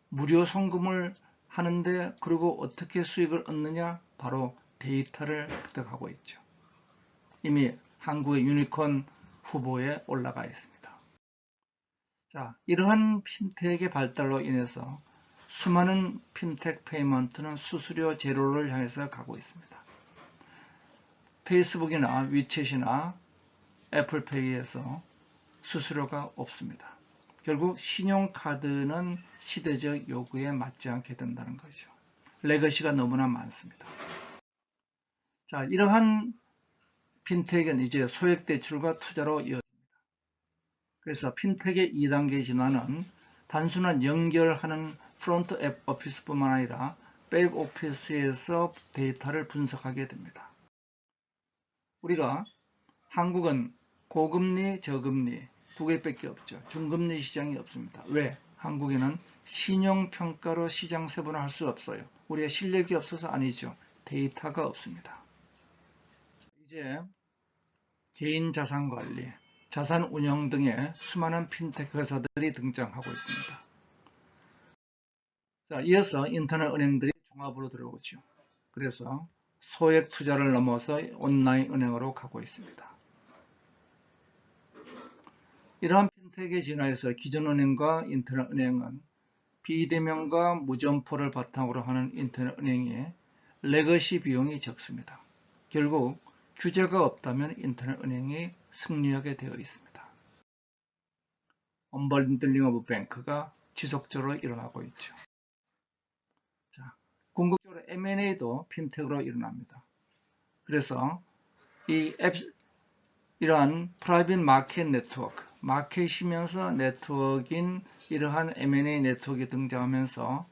무료 송금을 하는데 그리고 어떻게 수익을 얻느냐? 바로 데이터를 획득하고 있죠. 이미 한국의 유니콘 후보에 올라가 있습니다. 자, 이러한 핀텍의 발달로 인해서 수많은 핀텍 페이먼트는 수수료 제로를 향해서 가고 있습니다. 페이스북이나 위챗이나 애플페이에서 수수료가 없습니다. 결국 신용카드는 시대적 요구에 맞지 않게 된다는 거죠. 레거시가 너무나 많습니다. 자, 이러한 핀텍은 이제 소액대출과 투자로 이어집니다. 그래서 핀텍의 2단계 진화는 단순한 연결하는 프론트 앱 오피스뿐만 아니라 백 오피스에서 데이터를 분석하게 됩니다. 우리가 한국은 고금리, 저금리 두 개밖에 없죠. 중금리 시장이 없습니다. 왜? 한국에는 신용평가로 시장 세분화 할 수 없어요. 우리가 실력이 없어서 아니죠. 데이터가 없습니다. 이제 개인 자산 관리, 자산 운영 등의 수많은 핀텍 회사들이 등장하고 있습니다. 자, 이어서 인터넷 은행들이 종합으로 들어오죠. 그래서 소액 투자를 넘어서 온라인 은행으로 가고 있습니다. 이러한 핀텍의 진화에서 기존 은행과 인터넷 은행은 비대면과 무점포를 바탕으로 하는 인터넷 은행의 레거시 비용이 적습니다. 결국 규제가 없다면 인터넷 은행이 승리하게 되어 있습니다. 언번들링 오브 뱅크가 지속적으로 일어나고 있죠. 자, 궁극적으로 M&A도 핀텍으로 일어납니다. 그래서 이 앱, 이러한 프라이빗 마켓 네트워크, 마켓이면서 네트워크인 이러한 M&A 네트워크가 등장하면서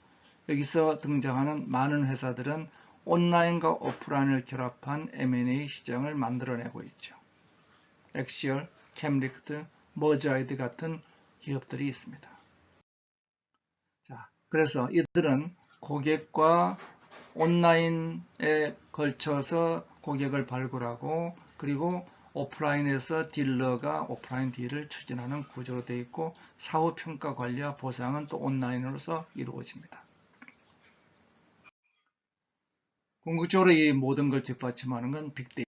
여기서 등장하는 많은 회사들은 온라인과 오프라인을 결합한 M&A 시장을 만들어내고 있죠. 엑시얼, 캠리크트, 머지아이드 같은 기업들이 있습니다. 자, 그래서 이들은 고객과 온라인에 걸쳐서 고객을 발굴하고 그리고 오프라인에서 딜러가 오프라인 딜을 추진하는 구조로 되어 있고 사후 평가 관리와 보상은 또 온라인으로서 이루어집니다. 궁극적으로 이 모든 걸 뒷받침하는 건 빅데이터입니다.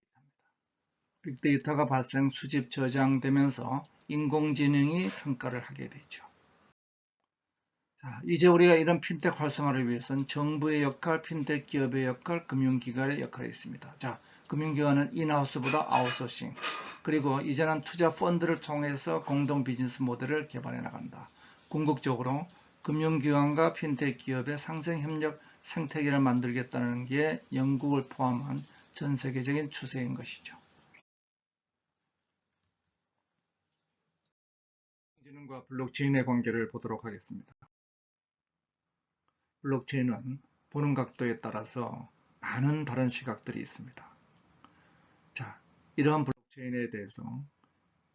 빅데이터가 발생, 수집, 저장되면서 인공지능이 평가를 하게 되죠. 자, 이제 우리가 이런 핀텍 활성화를 위해서는 정부의 역할, 핀텍 기업의 역할, 금융기관의 역할이 있습니다. 자, 금융기관은 인하우스보다 아웃소싱, 그리고 이제는 투자 펀드를 통해서 공동 비즈니스 모델을 개발해 나간다. 궁극적으로 금융기관과 핀텍 기업의 상생협력 생태계를 만들겠다는 게 영국을 포함한 전 세계적인 추세인 것이죠. 인공지능과 블록체인의 관계를 보도록 하겠습니다. 블록체인은 보는 각도에 따라서 많은 다른 시각들이 있습니다. 자, 이러한 블록체인에 대해서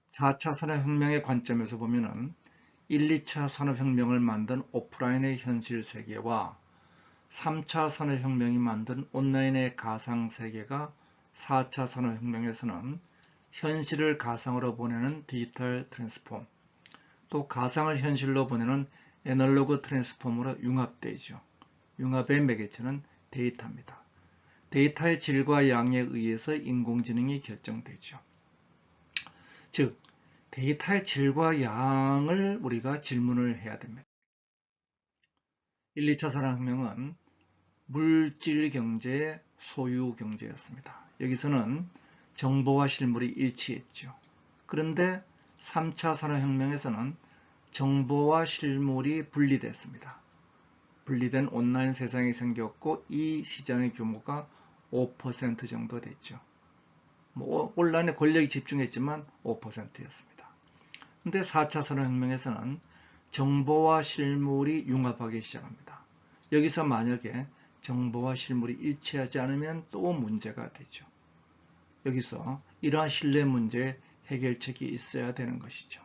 4차 산업혁명의 관점에서 보면은 1, 2차 산업혁명을 만든 오프라인의 현실 세계와 3차 산업혁명이 만든 온라인의 가상세계가 4차 산업혁명에서는 현실을 가상으로 보내는 디지털 트랜스폼, 또 가상을 현실로 보내는 애널로그 트랜스폼으로 융합되죠. 융합의 매개체는 데이터입니다. 데이터의 질과 양에 의해서 인공지능이 결정되죠. 즉, 데이터의 질과 양을 우리가 질문을 해야 됩니다. 1, 2차 산업혁명은 물질 경제의 소유 경제였습니다. 여기서는 정보와 실물이 일치했죠. 그런데 3차 산업혁명에서는 정보와 실물이 분리됐습니다. 분리된 온라인 세상이 생겼고 이 시장의 규모가 5% 정도 됐죠. 온라인에 권력이 집중했지만 5%였습니다. 근데 4차 산업혁명에서는 정보와 실물이 융합하기 시작합니다. 여기서 만약에 정보와 실물이 일치하지 않으면 또 문제가 되죠. 여기서 이러한 신뢰 문제의 해결책이 있어야 되는 것이죠.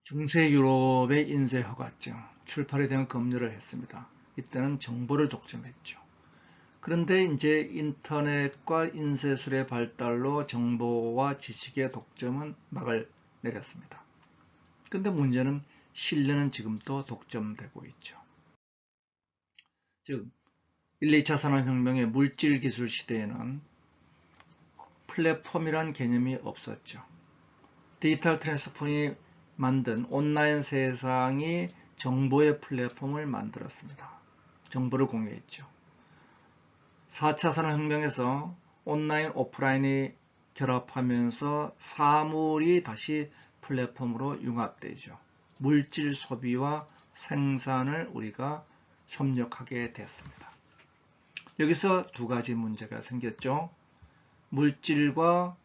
중세 유럽의 인쇄 허가증, 출판에 대한 검열을 했습니다. 이때는 정보를 독점했죠. 그런데 이제 인터넷과 인쇄술의 발달로 정보와 지식의 독점은 막을 내렸습니다. 그런데 문제는 신뢰는 지금도 독점되고 있죠. 즉 1, 2차 산업혁명의 물질기술 시대에는 플랫폼이란 개념이 없었죠. 디지털 트랜스폼이 만든 온라인 세상이 정보의 플랫폼을 만들었습니다. 정보를 공유했죠. 4차 산업혁명에서 온라인, 오프라인이 결합하면서 사물이 다시 플랫폼으로 융합되죠. 물질 소비와 생산을 우리가 협력하게 됐습니다. 여기서 두 가지 문제가 생겼죠. 물질과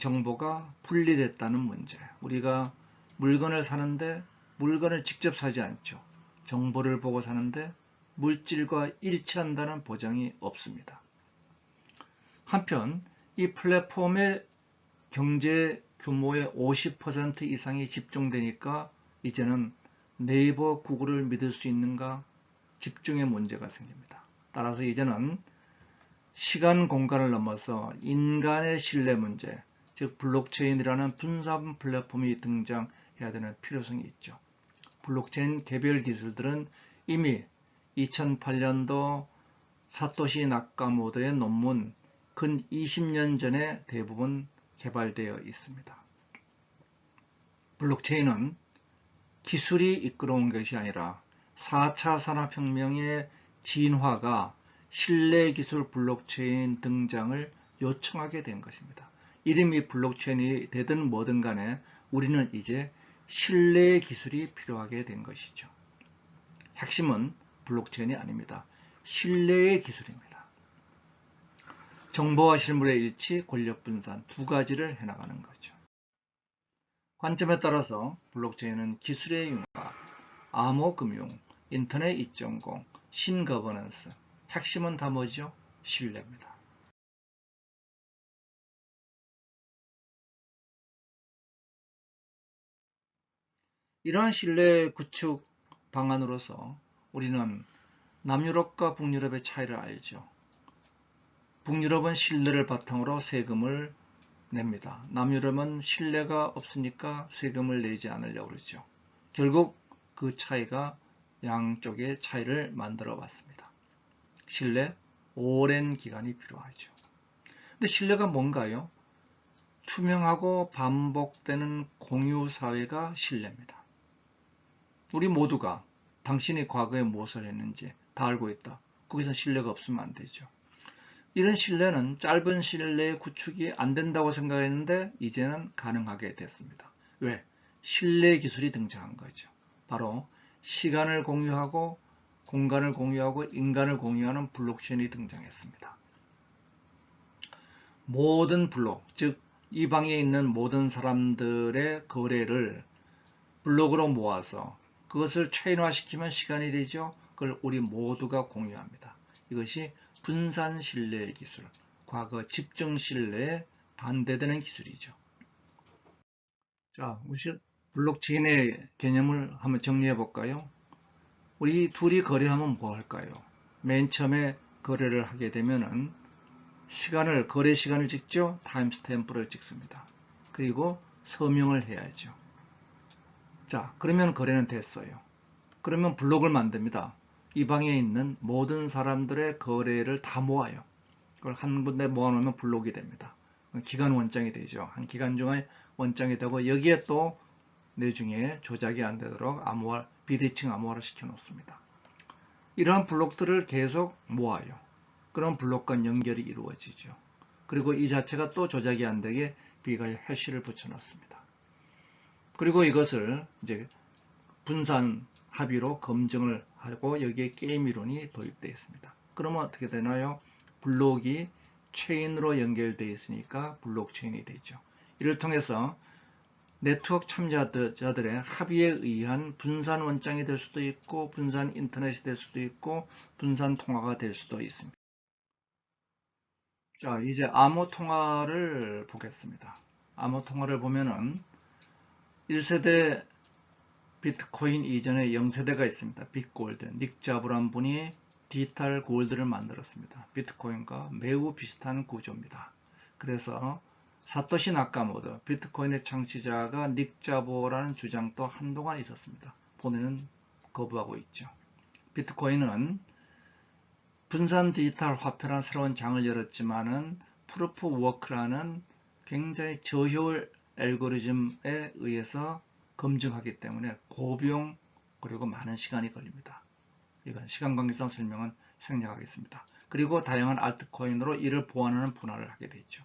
정보가 분리됐다는 문제. 우리가 물건을 사는데 물건을 직접 사지 않죠. 정보를 보고 사는데 물질과 일치한다는 보장이 없습니다. 한편 이 플랫폼의 경제 규모의 50% 이상이 집중되니까 이제는 네이버, 구글을 믿을 수 있는가? 집중의 문제가 생깁니다. 따라서 이제는 시간, 공간을 넘어서 인간의 신뢰 문제, 즉 블록체인이라는 분산 플랫폼이 등장해야 되는 필요성이 있죠. 블록체인 개별 기술들은 이미 2008년도 사토시 나카모토의 논문 근 20년 전에 대부분 개발되어 있습니다. 블록체인은 기술이 이끌어온 것이 아니라 4차 산업혁명의 진화가 신뢰기술 블록체인 등장을 요청하게 된 것입니다. 이름이 블록체인이 되든 뭐든 간에 우리는 이제 신뢰의 기술이 필요하게 된 것이죠. 핵심은 블록체인이 아닙니다. 신뢰의 기술입니다. 정보와 실물의 일치, 권력 분산 두 가지를 해나가는 거죠. 관점에 따라서 블록체인은 기술의 융합, 암호금융, 인터넷 2.0, 신거버넌스, 핵심은 다 뭐죠? 신뢰입니다. 이러한 신뢰 구축 방안으로서 우리는 남유럽과 북유럽의 차이를 알죠. 북유럽은 신뢰를 바탕으로 세금을 냅니다. 남유럽은 신뢰가 없으니까 세금을 내지 않으려고 그러죠. 결국 그 차이가 양쪽의 차이를 만들어 왔습니다. 신뢰, 오랜 기간이 필요하죠. 근데 신뢰가 뭔가요? 투명하고 반복되는 공유 사회가 신뢰입니다. 우리 모두가 당신이 과거에 무엇을 했는지 다 알고 있다. 거기서 신뢰가 없으면 안 되죠. 이런 신뢰는 짧은 신뢰의 구축이 안 된다고 생각했는데 이제는 가능하게 됐습니다. 왜? 신뢰 기술이 등장한 거죠. 바로 시간을 공유하고 공간을 공유하고 인간을 공유하는 블록체인이 등장했습니다. 모든 블록, 즉 이 방에 있는 모든 사람들의 거래를 블록으로 모아서 그것을 체인화시키면 시간이 되죠. 그걸 우리 모두가 공유합니다. 이것이 분산 신뢰의 기술, 과거 집중 신뢰에 반대되는 기술이죠. 자, 우리 블록체인의 개념을 한번 정리해 볼까요? 우리 둘이 거래하면 뭐 할까요? 맨 처음에 거래를 하게 되면은 거래 시간을 찍죠. 타임스탬프를 찍습니다. 그리고 서명을 해야죠. 자, 그러면 거래는 됐어요. 그러면 블록을 만듭니다. 이 방에 있는 모든 사람들의 거래를 다 모아요. 그걸 한 군데 모아놓으면 블록이 됩니다. 기간 원장이 되죠. 한 기간 중에 원장이 되고 여기에 또 내중에 조작이 안 되도록 비대칭 암호화를 시켜 놓습니다. 이러한 블록들을 계속 모아요. 그런 블록 간 연결이 이루어지죠. 그리고 이 자체가 또 조작이 안 되게 비가의 해시를 붙여 넣습니다. 그리고 이것을 이제 분산 합의로 검증을 하고 여기에 게임 이론이 도입되어 있습니다. 그러면 어떻게 되나요? 블록이 체인으로 연결되어 있으니까 블록체인이 되죠. 이를 통해서 네트워크 참여자들의 합의에 의한 분산 원장이 될 수도 있고 분산 인터넷이 될 수도 있고 분산 통화가 될 수도 있습니다. 자, 이제 암호 통화를 보겠습니다. 암호 통화를 보면은 1세대 비트코인 이전에 0세대가 있습니다. 빅골드, 닉 자브란 분이 디지털 골드를 만들었습니다. 비트코인과 매우 비슷한 구조입니다. 그래서 사토시 나카모토, 비트코인의 창시자가 닉 자보라는 주장도 한동안 있었습니다. 본인은 거부하고 있죠. 비트코인은 분산 디지털 화폐라는 새로운 장을 열었지만은 프루프 워크라는 굉장히 저효율 알고리즘에 의해서 검증하기 때문에 고비용 그리고 많은 시간이 걸립니다. 이건 시간 관계상 설명은 생략하겠습니다. 그리고 다양한 알트코인으로 이를 보완하는 분할을 하게 되죠.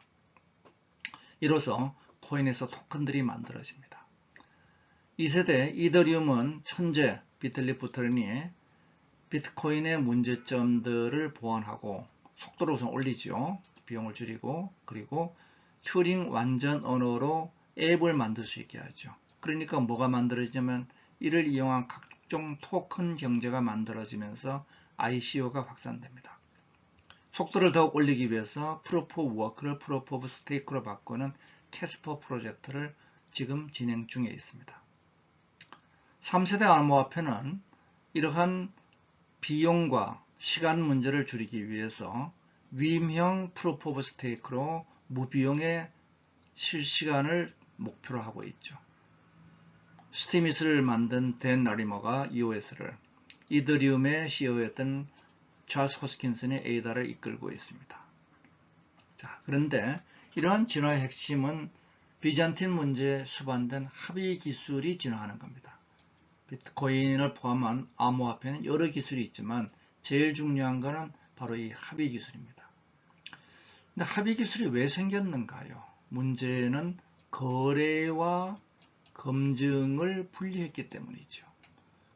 이로써 코인에서 토큰들이 만들어집니다. 2세대 이더리움은 천재 비틀리 부터린이 비트코인의 문제점들을 보완하고 속도를 우선 올리죠. 비용을 줄이고 그리고 튜링 완전 언어로 앱을 만들 수 있게 하죠. 그러니까 뭐가 만들어지냐면 이를 이용한 각종 토큰 경제가 만들어지면서 ICO가 확산됩니다. 속도를 더욱 올리기 위해서 프로프 오브 워크를 프로프 오브 스테이크로 바꾸는 캐스퍼 프로젝트를 지금 진행 중에 있습니다. 3세대 암호화폐는 이러한 비용과 시간 문제를 줄이기 위해서 위임형 프로프 오브 스테이크로 무비용의 실시간을 목표로 하고 있죠. 스티미스를 만든 댄 라리머가 EOS를, 이더리움의 CEO였던 찰스 호스킨슨이 에이다를 이끌고 있습니다. 자, 그런데 이러한 진화의 핵심은 비잔틴 문제에 수반된 합의 기술이 진화하는 겁니다. 비트코인을 포함한 암호화폐는 여러 기술이 있지만 제일 중요한 것은 바로 이 합의 기술입니다. 근데 합의 기술이 왜 생겼는가요? 문제는 거래와 검증을 분리했기 때문이죠.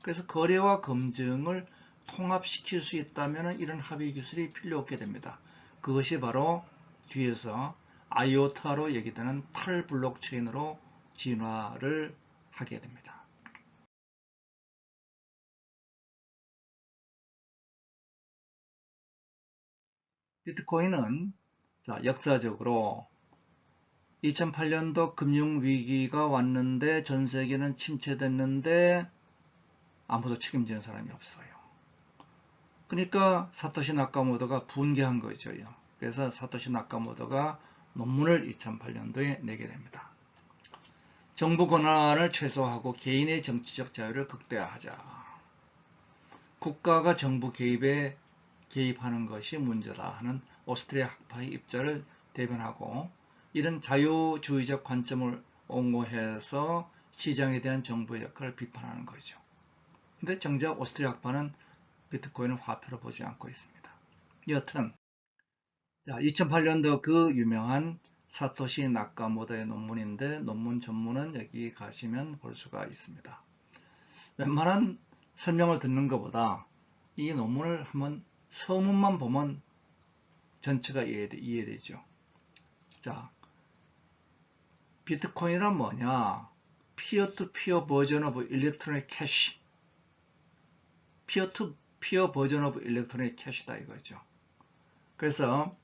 그래서 거래와 검증을 통합시킬 수 있다면 이런 합의 기술이 필요 없게 됩니다. 그것이 바로 뒤에서 아이오타로 얘기되는 탈 블록체인으로 진화를 하게 됩니다. 비트코인은 역사적으로 2008년도 금융위기가 왔는데 전 세계는 침체됐는데 아무도 책임지는 사람이 없어요. 그러니까 사토시 나카모토가 분개한 거죠. 그래서 사토시 나카모토가 논문을 2008년도에 내게 됩니다. 정부 권한을 최소화하고 개인의 정치적 자유를 극대화하자. 국가가 정부 개입하는 것이 문제다 하는 오스트리아 학파의 입장을 대변하고 이런 자유주의적 관점을 옹호해서 시장에 대한 정부의 역할을 비판하는 거죠. 근데 정작 오스트리아 학파는 비트코인을 화폐로 보지 않고 있습니다. 여튼 2008년도 그 유명한 사토시 나카모토의 논문인데 논문 전문은 여기 가시면 볼 수가 있습니다. 웬만한 설명을 듣는 것보다 이 논문을 한번 서문만 보면 전체가 이해되죠. 자, 비트코인은 뭐냐? 피어-투-피어 버전 오브 일렉트로닉 캐시. 피어-투-피어 버전 오브 일렉트로닉 캐시다 이거죠. 그래서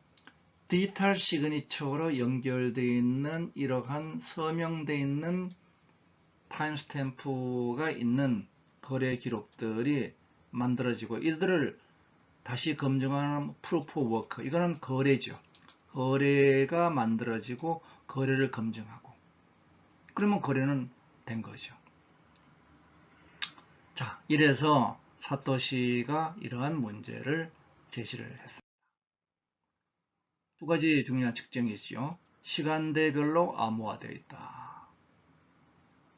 디지털 시그니처로 연결되어 있는 이러한 서명되어 있는 타임스탬프가 있는 거래 기록들이 만들어지고 이들을 다시 검증하는 프루프 오브 워크, 이거는 거래죠. 거래가 만들어지고 거래를 검증하고 그러면 거래는 된 거죠. 자, 이래서 사토시가 이러한 문제를 제시를 했습니다. 두 가지 중요한 특징이죠. 시간대별로 암호화되어 있다.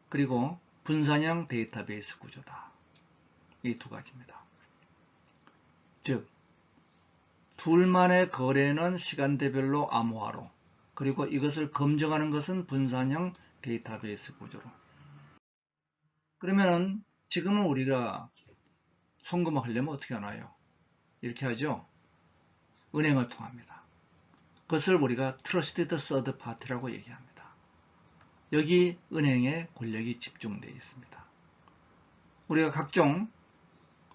그리고 분산형 데이터베이스 구조다. 이 두 가지입니다. 즉 둘만의 거래는 시간대별로 암호화로, 그리고 이것을 검증하는 것은 분산형 데이터베이스 구조로. 그러면은 지금은 우리가 송금을 하려면 어떻게 하나요? 이렇게 하죠. 은행을 통합니다. 그것을 우리가 트러스티드 서드 파티라고 얘기합니다. 여기 은행의 권력이 집중되어 있습니다. 우리가 각종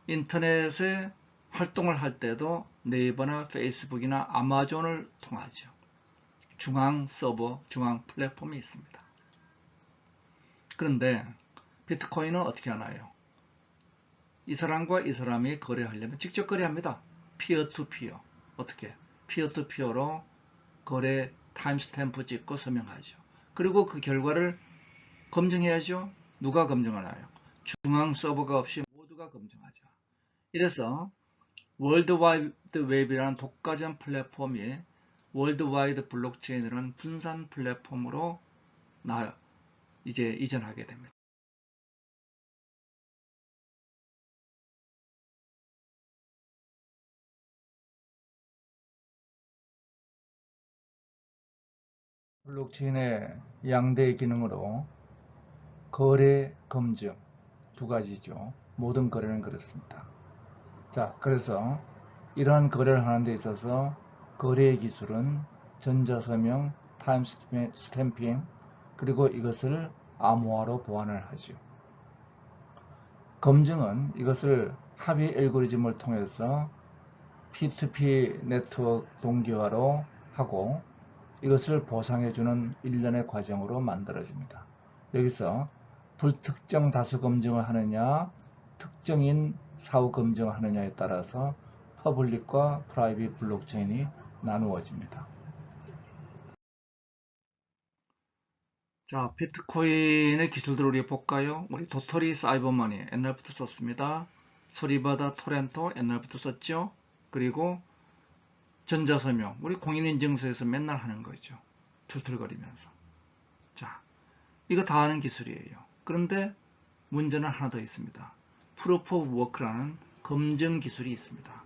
인터넷에 활동을 할 때도 네이버나 페이스북이나 아마존을 통하죠. 중앙 서버, 중앙 플랫폼이 있습니다. 그런데 비트코인은 어떻게 하나요? 이 사람과 이 사람이 거래하려면 직접 거래합니다. 피어 투 피어. 어떻게? 피어 투 피어로 거래 타임스탬프 찍고 서명하죠. 그리고 그 결과를 검증해야죠. 누가 검증하나요? 중앙 서버가 없이 모두가 검증하죠. 이래서 월드와이드 웹이라는 독과점 플랫폼이 월드와이드 블록체인이라는 분산 플랫폼으로 이제 이전하게 됩니다. 블록체인의 양대 기능으로 거래, 검증 두 가지죠. 모든 거래는 그렇습니다. 자, 그래서 이러한 거래를 하는 데 있어서 거래 기술은 전자서명, 타임스탬핑, 그리고 이것을 암호화로 보완을 하죠. 검증은 이것을 합의 알고리즘을 통해서 P2P 네트워크 동기화로 하고 이것을 보상해주는 일련의 과정으로 만들어집니다. 여기서 불특정 다수 검증을 하느냐, 특정인 사후 검증을 하느냐에 따라서 퍼블릭과 프라이빗 블록체인이 나누어집니다. 자, 비트코인의 기술들을 우리 볼까요? 우리 도토리 사이버머니 옛날부터 썼습니다. 소리바다 토렌토 옛날부터 썼죠. 그리고 전자서명 우리 공인인증서에서 맨날 하는 거죠. 툴툴거리면서. 자, 이거 다 하는 기술이에요. 그런데 문제는 하나 더 있습니다. 프루프 오브 워크라는 검증 기술이 있습니다.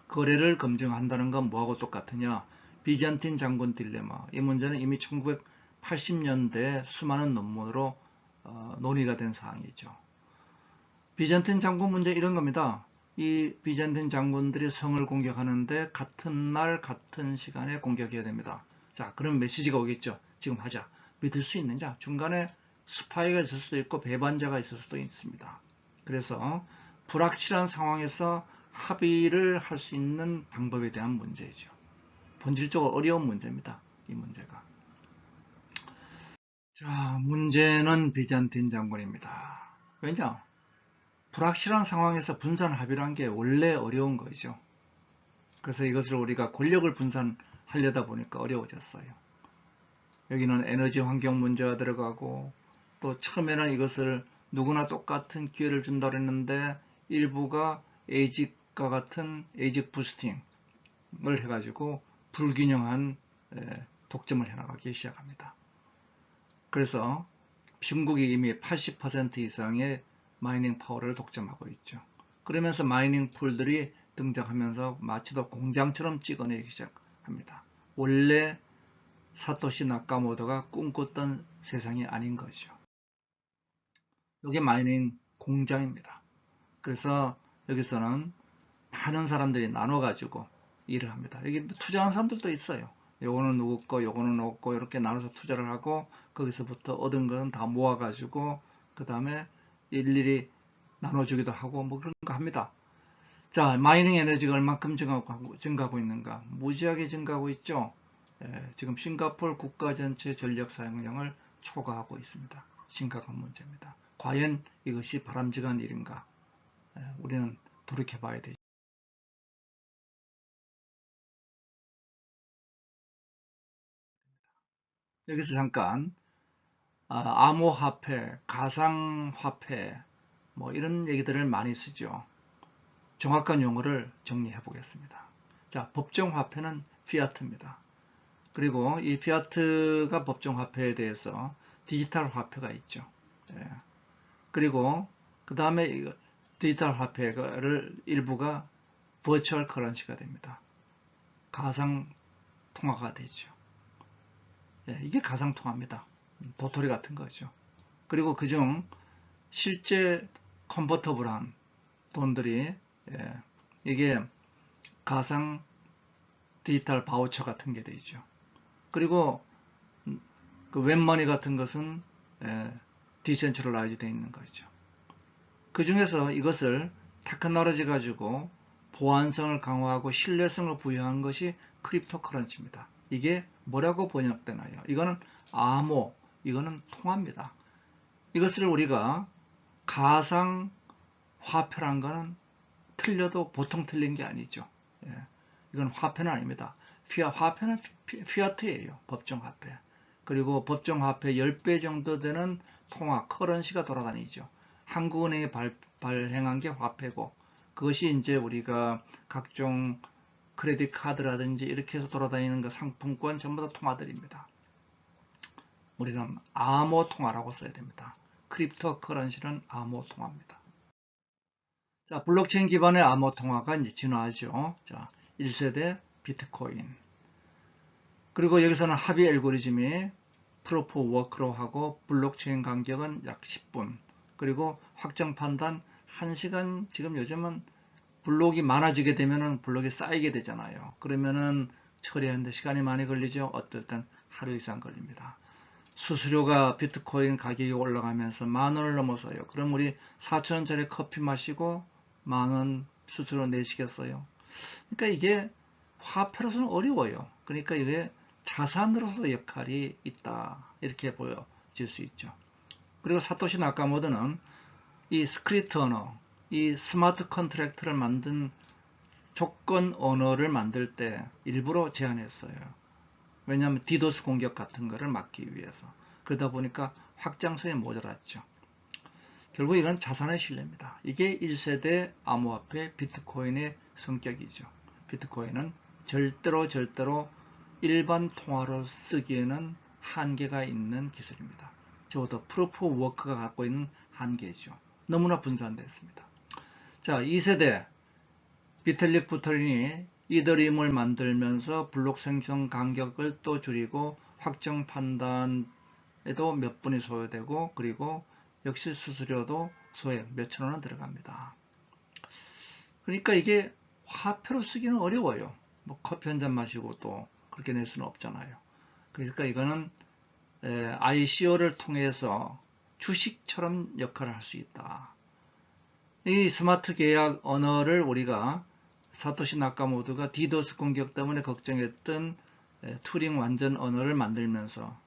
거래를 검증한다는 건 뭐하고 똑같으냐? 비잔틴 장군 딜레마. 이 문제는 이미 1980년대 수많은 논문으로 논의가 된 사항이죠. 비잔틴 장군 문제 이런 겁니다. 이 비잔틴 장군들이 성을 공격하는데 같은 날 같은 시간에 공격해야 됩니다. 자, 그럼 메시지가 오겠죠. 지금 하자. 믿을 수 있느냐? 중간에 스파이가 있을 수도 있고 배반자가 있을 수도 있습니다. 그래서 불확실한 상황에서 합의를 할 수 있는 방법에 대한 문제죠. 본질적으로 어려운 문제입니다. 이 문제가. 자, 문제는 비잔틴 장군입니다. 왜냐? 불확실한 상황에서 분산 합의를 한 게 원래 어려운 거죠. 그래서 이것을 우리가 권력을 분산하려다 보니까 어려워졌어요. 여기는 에너지 환경 문제가 들어가고 또 처음에는 이것을 누구나 똑같은 기회를 준다고 했는데 일부가 에이직과 같은 에이직 부스팅을 해가지고 불균형한 독점을 해나가기 시작합니다. 그래서 중국이 이미 80% 이상의 마이닝 파워를 독점하고 있죠. 그러면서 마이닝 풀들이 등장하면서 마치도 공장처럼 찍어내기 시작합니다. 원래 사토시 나카모토가 꿈꿨던 세상이 아닌 거죠. 이게 마이닝 공장입니다. 그래서 여기서는 많은 사람들이 나눠가지고 일을 합니다. 여기 투자하는 사람들도 있어요. 요거는 누구 거, 요거는 누구 거 이렇게 나눠서 투자를 하고 거기서부터 얻은 거는 다 모아가지고 그 다음에 일일이 나눠주기도 하고 뭐 그런 거 합니다. 자, 마이닝 에너지가 얼만큼 증가하고 있는가? 무지하게 증가하고 있죠. 지금 싱가포르 국가 전체 전력 사용량을 초과하고 있습니다. 심각한 문제입니다. 과연 이것이 바람직한 일인가? 우리는 돌이켜봐야 되죠. 여기서 잠깐 암호화폐, 가상화폐 뭐 이런 얘기들을 많이 쓰죠. 정확한 용어를 정리해 보겠습니다. 자, 법정화폐는 피아트입니다. 그리고 이 피아트가 법정화폐에 대해서 디지털 화폐가 있죠. 그리고 그 다음에 디지털 화폐를 일부가 버추얼 커런시가 됩니다. 가상 통화가 되죠. 예, 이게 가상 통화입니다. 도토리 같은 거죠. 그리고 그중 실제 컨버터블한 돈들이 이게 가상 디지털 바우처 같은 게 되죠. 그리고 그 웹머니 같은 것은 디센트럴라이즈 되어 있는 거죠. 그 중에서 이것을 테크놀로지 가지고 보안성을 강화하고 신뢰성을 부여한 것이 크립토커런시입니다. 이게 뭐라고 번역되나요? 이거는 암호, 이거는 통화입니다. 이것을 우리가 가상 화폐란 거는 틀려도 보통 틀린 게 아니죠. 이건 화폐는 아닙니다. 화폐는 피아트예요. 법정화폐. 그리고 법정화폐 10배 정도 되는 통화, 커런시가 돌아다니죠. 한국은행이 발행한 게 화폐고, 그것이 이제 우리가 각종 크레딧 카드라든지 이렇게 해서 돌아다니는 그 상품권 전부 다 통화들입니다. 우리는 암호 통화라고 써야 됩니다. 크립토 커런시는 암호 통화입니다. 자, 블록체인 기반의 암호 통화가 이제 진화하죠. 자, 1세대 비트코인. 그리고 여기서는 합의 알고리즘이 프로프 워크로 하고 블록체인 간격은 약 10분. 그리고 확정 판단 1시간. 지금 요즘은 블록이 많아지게 되면은 블록이 쌓이게 되잖아요. 그러면은 처리하는데 시간이 많이 걸리죠. 어떨 땐 하루 이상 걸립니다. 수수료가 비트코인 가격이 올라가면서 10,000원을 넘어서요. 그럼 우리 4,000원짜리 커피 마시고 10,000원 수수료 내시겠어요? 그러니까 이게 화폐로서는 어려워요. 그러니까 이게 자산으로서 역할이 있다. 이렇게 보여질 수 있죠. 그리고 사토시 나카모토는 이 스크립트 언어, 이 스마트 컨트랙트를 만든 조건 언어를 만들 때 일부러 제한했어요. 왜냐하면 디도스 공격 같은 거를 막기 위해서. 그러다 보니까 확장성이 모자랐죠. 결국 이건 자산의 신뢰입니다. 이게 1세대 암호화폐 비트코인의 성격이죠. 비트코인은 절대로 일반 통화로 쓰기에는 한계가 있는 기술입니다. 적어도 프로프 워크가 갖고 있는 한계죠. 너무나 분산됐습니다. 자, 2세대 비텔릭 부터린이 이더리움을 만들면서 블록 생성 간격을 또 줄이고 확정 판단에도 몇 분이 소요되고, 그리고 역시 수수료도 소액 몇천 원은 들어갑니다. 그러니까 이게 화폐로 쓰기는 어려워요. 뭐 커피 한 잔 마시고 또 그렇게 낼 수는 없잖아요. 그러니까 이거는 ICO를 통해서 주식처럼 역할을 할 수 있다. 이 스마트 계약 언어를 우리가 사토시 나카모토가 디도스 공격 때문에 걱정했던 투링 완전 언어를 만들면서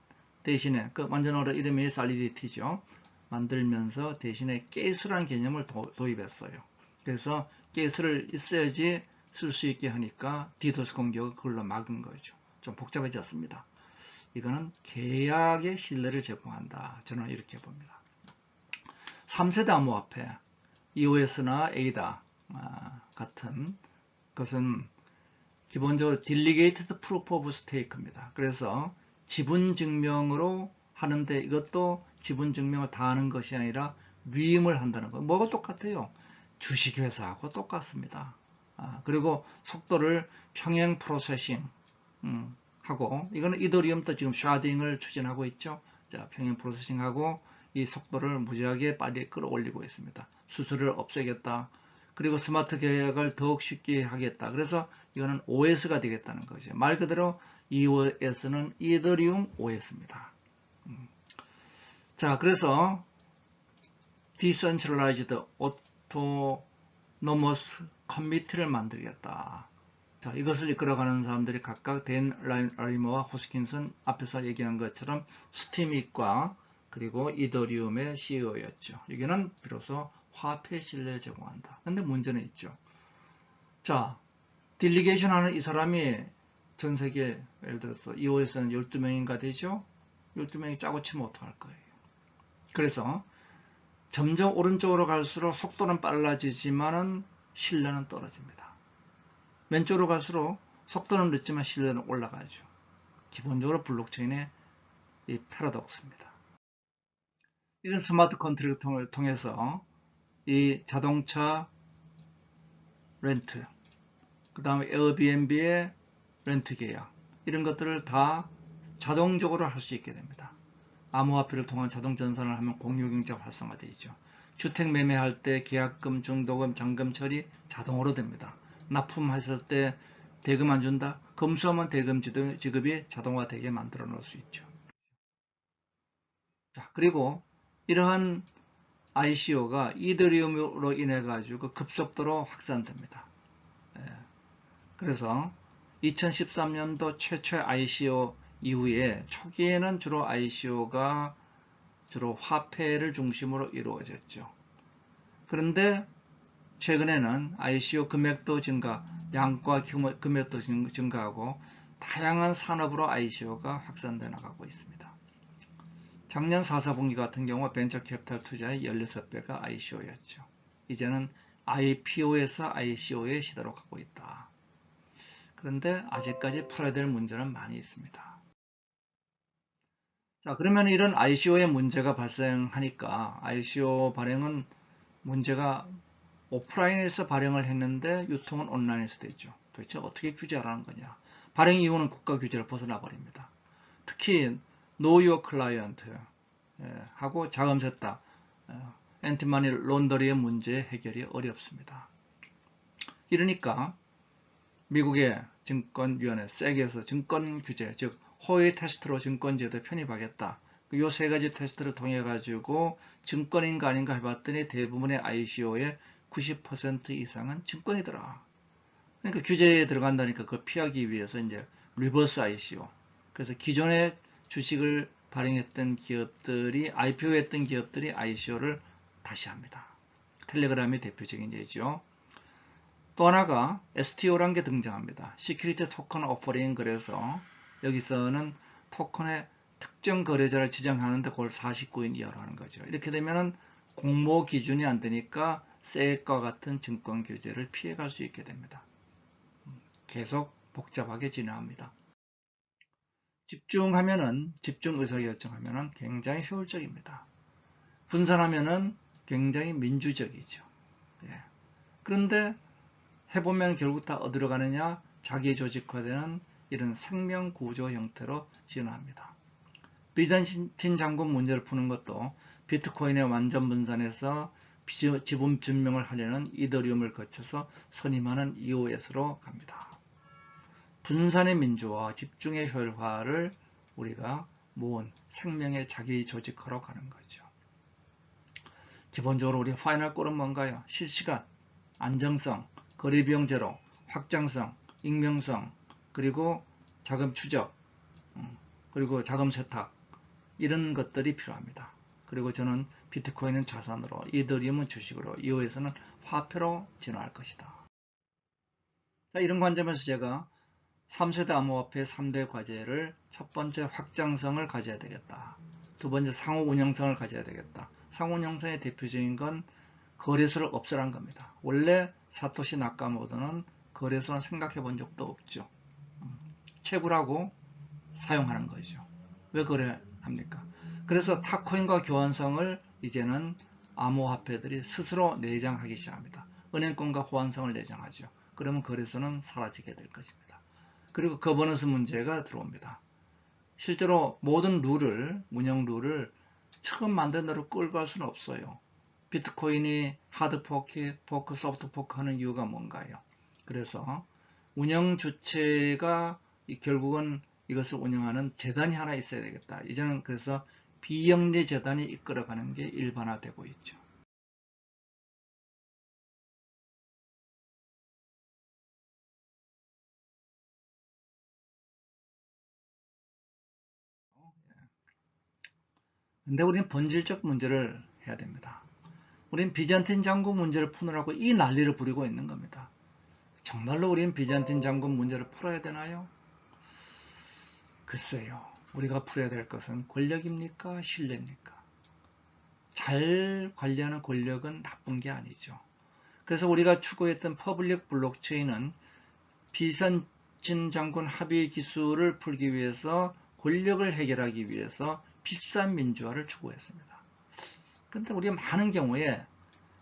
대신에 그 완전 언어 이름이 살리디티죠. 만들면서 대신에 가스라는 개념을 도입했어요. 그래서 가스를 있어야지 쓸 수 있게 하니까 디도스 공격을 그걸로 막은 거죠. 좀 복잡해졌습니다. 이거는 계약의 신뢰를 제공한다. 저는 이렇게 봅니다. 3세대 암호화폐 EOS나 ADA 같은 것은 기본적으로 Delegated Proof of Stake입니다. 그래서 지분 증명으로 하는데 이것도 지분 증명을 다 하는 것이 아니라 위임을 한다는 거. 뭐가 똑같아요? 주식회사하고 똑같습니다. 그리고 속도를 평행 프로세싱 하고, 이거는 이더리움도 지금 샤딩을 추진하고 있죠. 자, 평행 프로세싱하고 이 속도를 무지하게 빨리 끌어올리고 있습니다. 수수료를 없애겠다. 그리고 스마트 계약을 더욱 쉽게 하겠다. 그래서 이거는 OS가 되겠다는 거죠. 말 그대로 EOS는 이더리움 OS입니다. 자, 그래서 Decentralized Autonomous Committee를 만들겠다. 자, 이것을 이끌어가는 사람들이 각각 댄 라이머와 호스킨슨, 앞에서 얘기한 것처럼 스티밋과 그리고 이더리움의 CEO였죠. 여기는 비로소 화폐 신뢰를 제공한다. 근데 문제는 있죠. 자, 딜리게이션 하는 이 사람이 전 세계, 예를 들어서 EOS는 12명인가 되죠? 12명이 짜고 치면 어떡할 거예요. 그래서 점점 오른쪽으로 갈수록 속도는 빨라지지만은 신뢰는 떨어집니다. 왼쪽으로 갈수록 속도는 늦지만 신뢰는 올라가죠. 기본적으로 블록체인의 이 패러독스입니다. 이런 스마트 컨트랙터를 통해서 이 자동차 렌트, 그 다음에 에어비앤비의 렌트 계약, 이런 것들을 다 자동적으로 할 수 있게 됩니다. 암호화폐를 통한 자동 전산을 하면 공유경제가 활성화되죠. 주택 매매할 때 계약금, 중도금, 잔금 처리 자동으로 됩니다. 납품했을 때 대금 안 준다? 검수하면 대금 지급이 자동화되게 만들어 놓을 수 있죠. 자, 그리고 이러한 ICO가 이더리움으로 인해 가지고 급속도로 확산됩니다. 그래서 2013년도 최초의 ICO 이후에 초기에는 주로 ICO가 주로 화폐를 중심으로 이루어졌죠. 그런데 최근에는 ICO 금액도 증가, 양과 금액도 증가하고 다양한 산업으로 ICO가 확산되어 나가고 있습니다. 작년 4사분기 같은 경우 벤처 캐피탈 투자의 16배가 ICO였죠. 이제는 IPO에서 ICO의 시대로 가고 있다. 그런데 아직까지 풀어야 될 문제는 많이 있습니다. 자, 그러면 이런 ICO의 문제가 발생하니까 ICO 발행은 문제가 오프라인에서 발행을 했는데 유통은 온라인에서 됐죠. 도대체 어떻게 규제하라는 거냐. 발행 이후는 국가 규제를 벗어나 버립니다. 특히 Know Your Client 하고 자금 세탁, 엔티마니 론더리의 문제 해결이 어렵습니다. 이러니까 미국의 증권위원회 세계에서 증권 규제, 즉 호의 테스트로 증권제도에 편입하겠다. 이 세 가지 테스트를 통해 가지고 증권인가 아닌가 해봤더니 대부분의 ICO의 90% 이상은 증권이더라. 그러니까 규제에 들어간다니까 그걸 피하기 위해서 이제 리버스 ICO. 그래서 기존의 주식을 발행했던 기업들이 IPO했던 기업들이 ICO를 다시 합니다. 텔레그램이 대표적인 예죠. 또 하나가 STO라는 게 등장합니다. 시큐리티 토큰 오퍼링. 그래서 여기서는 토큰의 특정 거래자를 지정하는데 그걸 49인 이하로 하는 거죠. 이렇게 되면은 공모 기준이 안 되니까 세액과 같은 증권 규제를 피해갈 수 있게 됩니다. 계속 복잡하게 진행합니다. 집중하면은, 집중 의사결정하면은 굉장히 효율적입니다. 분산하면은 굉장히 민주적이죠. 예. 그런데 해보면 결국 다 어디로 가느냐? 자기 조직화되는 이런 생명 구조 형태로 진화합니다. 비잔틴 장군 문제를 푸는 것도 비트코인의 완전 분산에서 지분 증명을 하려는 이더리움을 거쳐서 선임하는 EOS로 갑니다. 분산의 민주화, 집중의 효율화를 우리가 모은 생명의 자기 조직화로 가는 거죠. 기본적으로 우리 파이널 골은 뭔가요? 실시간, 안정성, 거래 비용 제로, 확장성, 익명성, 그리고 자금 추적, 그리고 자금 세탁, 이런 것들이 필요합니다. 그리고 저는 비트코인은 자산으로, 이더리움은 주식으로, 이후에서는 화폐로 진화할 것이다. 자, 이런 관점에서 제가 3세대 암호화폐 3대 과제를 첫 번째 확장성을 가져야 되겠다. 두 번째 상호 운영성을 가져야 되겠다. 상호 운영성의 대표적인 건 거래소를 없애라는 겁니다. 원래 사토시 나카모토는 거래소는 생각해 본 적도 없죠. 채굴하고 사용하는 거죠. 왜 거래합니까? 그래서 타코인과 교환성을 이제는 암호화폐들이 스스로 내장하기 시작합니다. 은행권과 호환성을 내장하죠. 그러면 거래소는 사라지게 될 것입니다. 그리고 거버넌스 문제가 들어옵니다. 실제로 모든 룰을, 운영 룰을 처음 만든 대로 끌고 갈 수는 없어요. 비트코인이 하드포크, 소프트포크 하는 이유가 뭔가요? 그래서 운영 주체가 결국은 이것을 운영하는 재단이 하나 있어야 되겠다. 이제는 그래서 비영리 재단이 이끌어가는 게 일반화되고 있죠. 근데 우리는 본질적 문제를 해야 됩니다. 우리는 비잔틴 장군 문제를 푸느라고 이 난리를 부리고 있는 겁니다. 정말로 우리는 비잔틴 장군 문제를 풀어야 되나요? 글쎄요. 우리가 풀어야 될 것은 권력입니까? 신뢰입니까? 잘 관리하는 권력은 나쁜 게 아니죠. 그래서 우리가 추구했던 퍼블릭 블록체인은 비잔틴 장군 합의 기술을 풀기 위해서 권력을 해결하기 위해서 비싼 민주화를 추구했습니다. 그런데 우리가 많은 경우에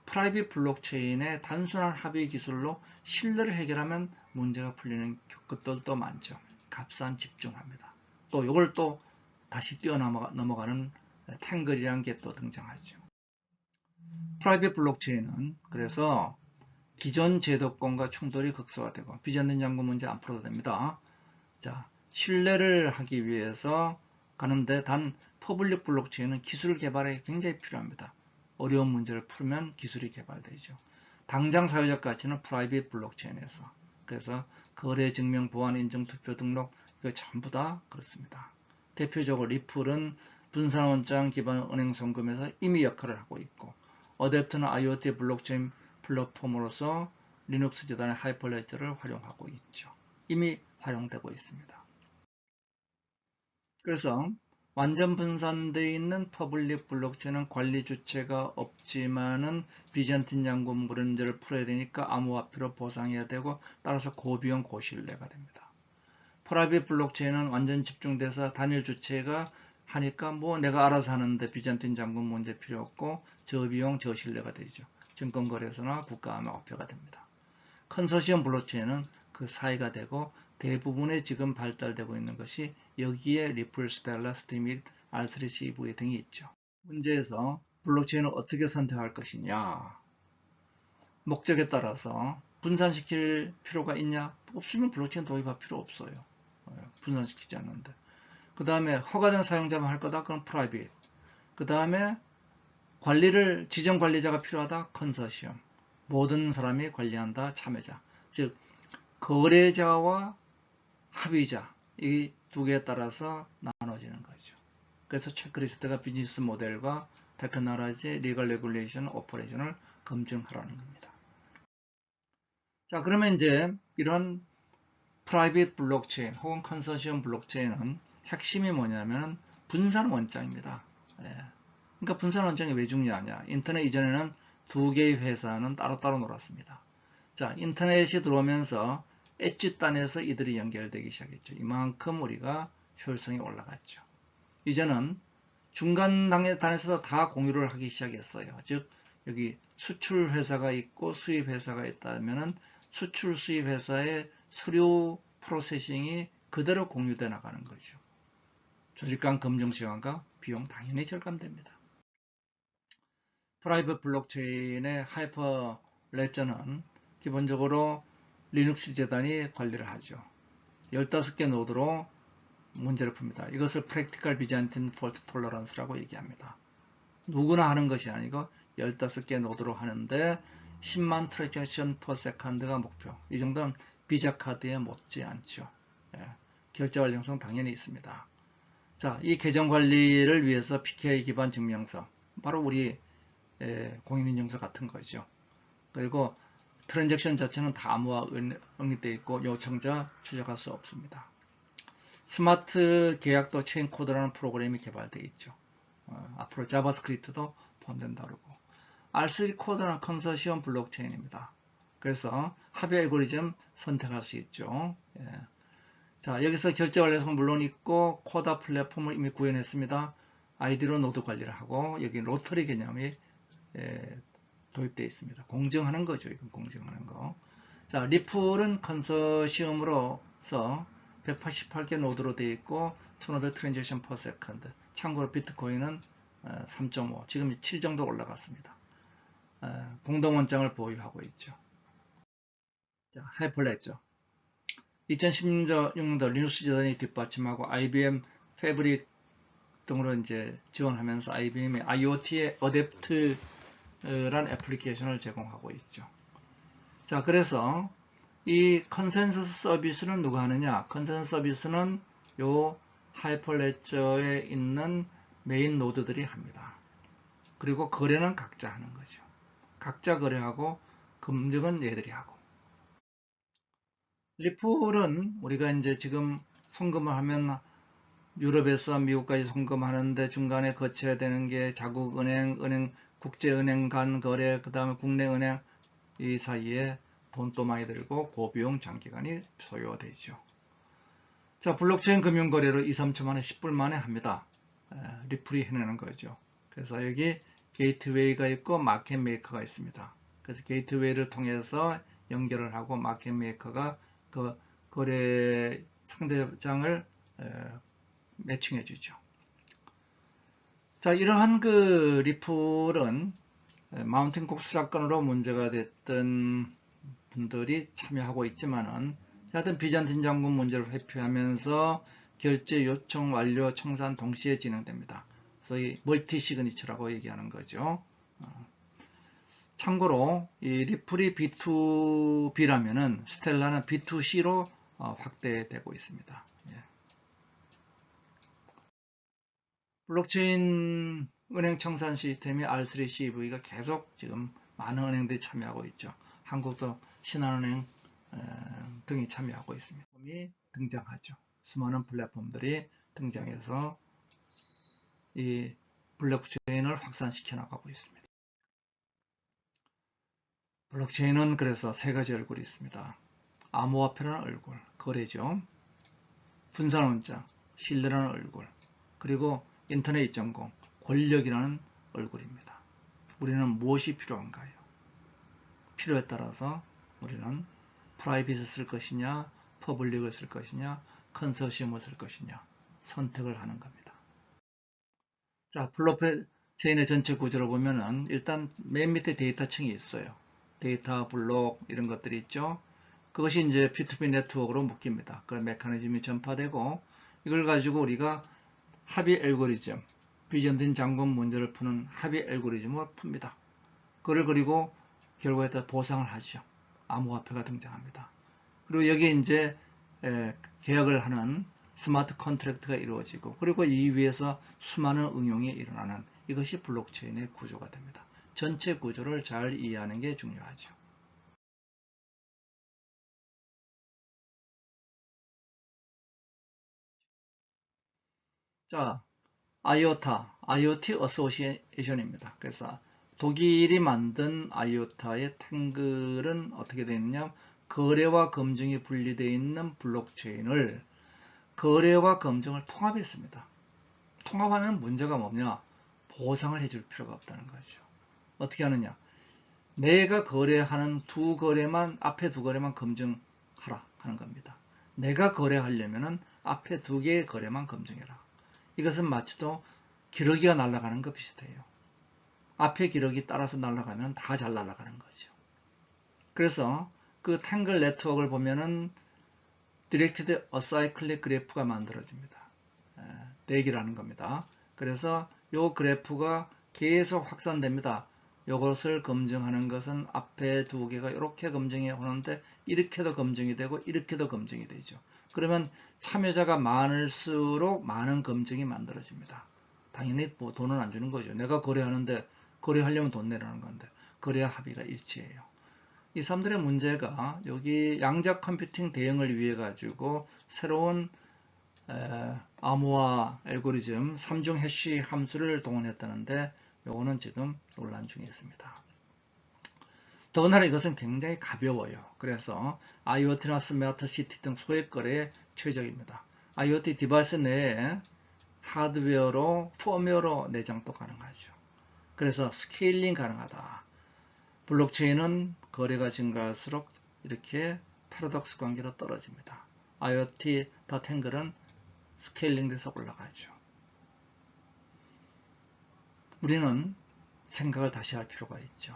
프라이빗 블록체인의 단순한 합의 기술로 신뢰를 해결하면 문제가 풀리는 것들도 많죠. 값싼 집중합니다. 또 이걸 또 다시 뛰어넘어가는 탱글이라는 게 또 등장하죠. 프라이빗 블록체인은 그래서 기존 제도권과 충돌이 극소화되고 비전된 잠금 문제 안 풀어도 됩니다. 자, 신뢰를 하기 위해서 가는데 단 퍼블릭 블록체인은 기술 개발에 굉장히 필요합니다. 어려운 문제를 풀면 기술이 개발되죠. 당장 사회적 가치는 프라이빗 블록체인에서. 그래서 거래 증명 보안 인증 투표 등록 이거 전부 다 그렇습니다. 대표적으로 리플은 분산 원장 기반 은행 송금에서 이미 역할을 하고 있고, 어댑트는 IoT 블록체인 플랫폼으로서 리눅스 재단의 하이퍼레저를 활용하고 있죠. 이미 활용되고 있습니다. 그래서 완전 분산되어 있는 퍼블릭 블록체인은 관리 주체가 없지만은 비전틴 잠금 문제를 풀어야 되니까 암호화폐로 보상해야 되고, 따라서 고비용 고신뢰가 됩니다. 프라이빗 블록체인은 완전 집중돼서 단일 주체가 하니까 뭐 내가 알아서 하는데 비전틴 잠금 문제 필요 없고 저비용 저신뢰가 되죠. 증권거래소나 국가암호화폐가 됩니다. 컨소시엄 블록체인은 그 사이가 되고, 대부분의 지금 발달되고 있는 것이 여기에 리플, 스텔라, 스티믹, R3CV 등이 있죠. 문제에서 블록체인을 어떻게 선택할 것이냐, 목적에 따라서 분산시킬 필요가 있냐, 없으면 블록체인 도입할 필요 없어요. 분산시키지 않는데. 그 다음에 허가된 사용자만 할 거다, 그럼 프라이빗. 그 다음에 관리를 지정 관리자가 필요하다, 컨소시엄. 모든 사람이 관리한다, 참여자. 즉 거래자와 합의자, 이 두 개에 따라서 나눠지는 거죠. 그래서 체크리스트가 비즈니스 모델과 테크놀로지, 리걸 레귤레이션, 오퍼레이션을 검증하라는 겁니다. 자, 그러면 이제 이런 프라이빗 블록체인 혹은 컨소시엄 블록체인은 핵심이 뭐냐면 분산 원장입니다. 그러니까 분산 원장이 왜 중요하냐? 인터넷 이전에는 두 개의 회사는 따로따로 놀았습니다. 자, 인터넷이 들어오면서 엣지 단에서 이들이 연결되기 시작했죠. 이만큼 우리가 효율성이 올라갔죠. 이제는 중간 단에서 다 공유를 하기 시작했어요. 즉 여기 수출 회사가 있고 수입 회사가 있다면은 수출 수입 회사의 서류 프로세싱이 그대로 공유돼 나가는 거죠. 조직 간 검증 시간과 비용 당연히 절감됩니다. 프라이빗 블록체인의 하이퍼 레저는 기본적으로 리눅스 재단이 관리를 하죠. 15개 노드로 문제를 풉니다. 이것을 프랙티컬 비잔틴 폴트 톨러런스라고 얘기합니다. 누구나 하는 것이 아니고 15개 노드로 하는데 10만 트랜잭션 퍼 세컨드가 목표. 이 정도는 비자 카드에 못지 않죠. 결제 완료성 당연히 있습니다. 자, 이 계정 관리를 위해서 PKI 기반 증명서, 바로 우리 공인인증서 같은 거죠. 그리고 트랜잭션 자체는 다 암호화 응립되어 있고 요청자 추적할 수 없습니다. 스마트 계약도 체인 코드라는 프로그램이 개발되어 있죠. 앞으로 자바스크립트도 포함된다고. R3 코드는 컨소시엄 블록체인입니다. 그래서 합의 알고리즘 선택할 수 있죠. 자, 여기서 결제 완료성 물론 있고 코다 플랫폼을 이미 구현했습니다. 아이디로 노드 관리를 하고 여기 로터리 개념이 도입되어 있습니다. 공정하는 거죠. 이건 공정하는 거. 자, 리플은 컨소시엄으로서 188개 노드로 되어 있고 1500 트랜잭션 퍼 세컨드. 참고로 비트코인은 3.5, 지금 7 정도 올라갔습니다. 공동 원장을 보유하고 있죠. 자, 하이퍼레저. 2016년도 리눅스 재단이 뒷받침하고 IBM 패브릭 등으로 이제 지원하면서 IBM의 IoT의 어댑트란 애플리케이션을 제공하고 있죠. 자, 그래서 이 컨센서스 서비스는 누가 하느냐? 컨센서스 서비스는 요 하이퍼레저에 있는 메인 노드들이 합니다. 그리고 거래는 각자 하는 거죠. 각자 거래하고 검증은 얘들이 하고. 리플은 우리가 이제 지금 송금을 하면 유럽에서 미국까지 송금하는데 중간에 거쳐야 되는 게 자국은행, 국제은행 간 거래, 그 다음에 국내은행 이 사이에 돈도 많이 들고 고비용 장기간이 소요되죠. 자, 블록체인 금융거래를 2, 3초 만에 10분 만에 합니다. 리플이 해내는 거죠. 그래서 여기 게이트웨이가 있고 마켓 메이커가 있습니다. 그래서 게이트웨이를 통해서 연결을 하고 마켓 메이커가 그 거래 상대장을 매칭해 주죠. 자, 이러한 그 리플은 마운틴 곡수 사건으로 문제가 됐던 분들이 참여하고 있지만은 하여튼 비잔틴 장군 문제를 회피하면서 결제 요청 완료 청산 동시에 진행됩니다. 소위 멀티 시그니처라고 얘기하는 거죠. 참고로 이 리플이 B2B라면은 스텔라는 B2C로 확대되고 있습니다. 예. 블록체인 은행 청산 시스템이 R3CV가 계속 지금 많은 은행들이 참여하고 있죠. 한국도 신한은행 등이 참여하고 있습니다. 등장하죠. 수많은 플랫폼들이 등장해서 이 블록체인을 확산시켜 나가고 있습니다. 블록체인은 그래서 세 가지 얼굴이 있습니다. 암호화폐라는 얼굴, 거래죠. 분산원자, 신뢰라는 얼굴, 그리고 인터넷 2.0, 권력이라는 얼굴입니다. 우리는 무엇이 필요한가요? 필요에 따라서 우리는 프라이빗을 쓸 것이냐, 퍼블릭을 쓸 것이냐, 컨소시엄을 쓸 것이냐 선택을 하는 겁니다. 자, 블록체인의 전체 구조를 보면은 일단 맨 밑에 데이터층이 있어요. 데이터 블록 이런 것들이 있죠. 그것이 이제 P2P 네트워크로 묶입니다. 그 메커니즘이 전파되고 이걸 가지고 우리가 합의 알고리즘, 비전된 장군 문제를 푸는 합의 알고리즘을 풉니다. 그걸 그리고 결과에 따라 보상을 하죠. 암호화폐가 등장합니다. 그리고 여기에 이제 계약을 하는 스마트 컨트랙트가 이루어지고 그리고 이 위에서 수많은 응용이 일어나는 이것이 블록체인의 구조가 됩니다. 전체 구조를 잘 이해하는 게 중요하죠. 자, IOTA 어소시에이션입니다. 그래서 독일이 만든 IOTA의 탱글은 어떻게 되어 있느냐? 거래와 검증이 분리되어 있는 블록체인을 거래와 검증을 통합했습니다. 통합하면 문제가 뭐냐? 보상을 해줄 필요가 없다는 거죠. 어떻게 하느냐? 내가 거래하는 두 거래만, 앞에 두 거래만 검증하라 하는 겁니다. 내가 거래하려면은 앞에 두 개의 거래만 검증해라. 이것은 마치도 기러기가 날아가는 것 비슷해요. 앞에 기러기 따라서 날아가면 다 잘 날아가는 거죠. 그래서 그 탱글 네트워크를 보면은 디렉티드 어사이클릭 그래프가 만들어집니다. 대기라는 겁니다. 그래서 이 그래프가 계속 확산됩니다. 이것을 검증하는 것은 앞에 두 개가 이렇게 검증이 오는데 이렇게도 검증이 되고 이렇게도 검증이 되죠. 그러면 참여자가 많을수록 많은 검증이 만들어집니다. 당연히 뭐 돈은 안 주는 거죠. 내가 거래하는데 거래하려면 돈 내라는 건데 거래와 합의가 일치해요. 이 사람들의 문제가 여기 양자 컴퓨팅 대응을 위해 가지고 새로운 암호화 알고리즘 3중 해시 함수를 동원했다는데 요거는 지금 논란 중에 있습니다. 더군다나 이것은 굉장히 가벼워요. 그래서 IoT나 스마트 시티 등 소액 거래에 최적입니다. IoT 디바이스 내에 하드웨어로 펌웨어로 내장도 가능하죠. 그래서 스케일링 가능하다. 블록체인은 거래가 증가할수록 이렇게 패러독스 관계로 떨어집니다. IoT 닷탱글은 스케일링 돼서 올라가죠. 우리는 생각을 다시 할 필요가 있죠.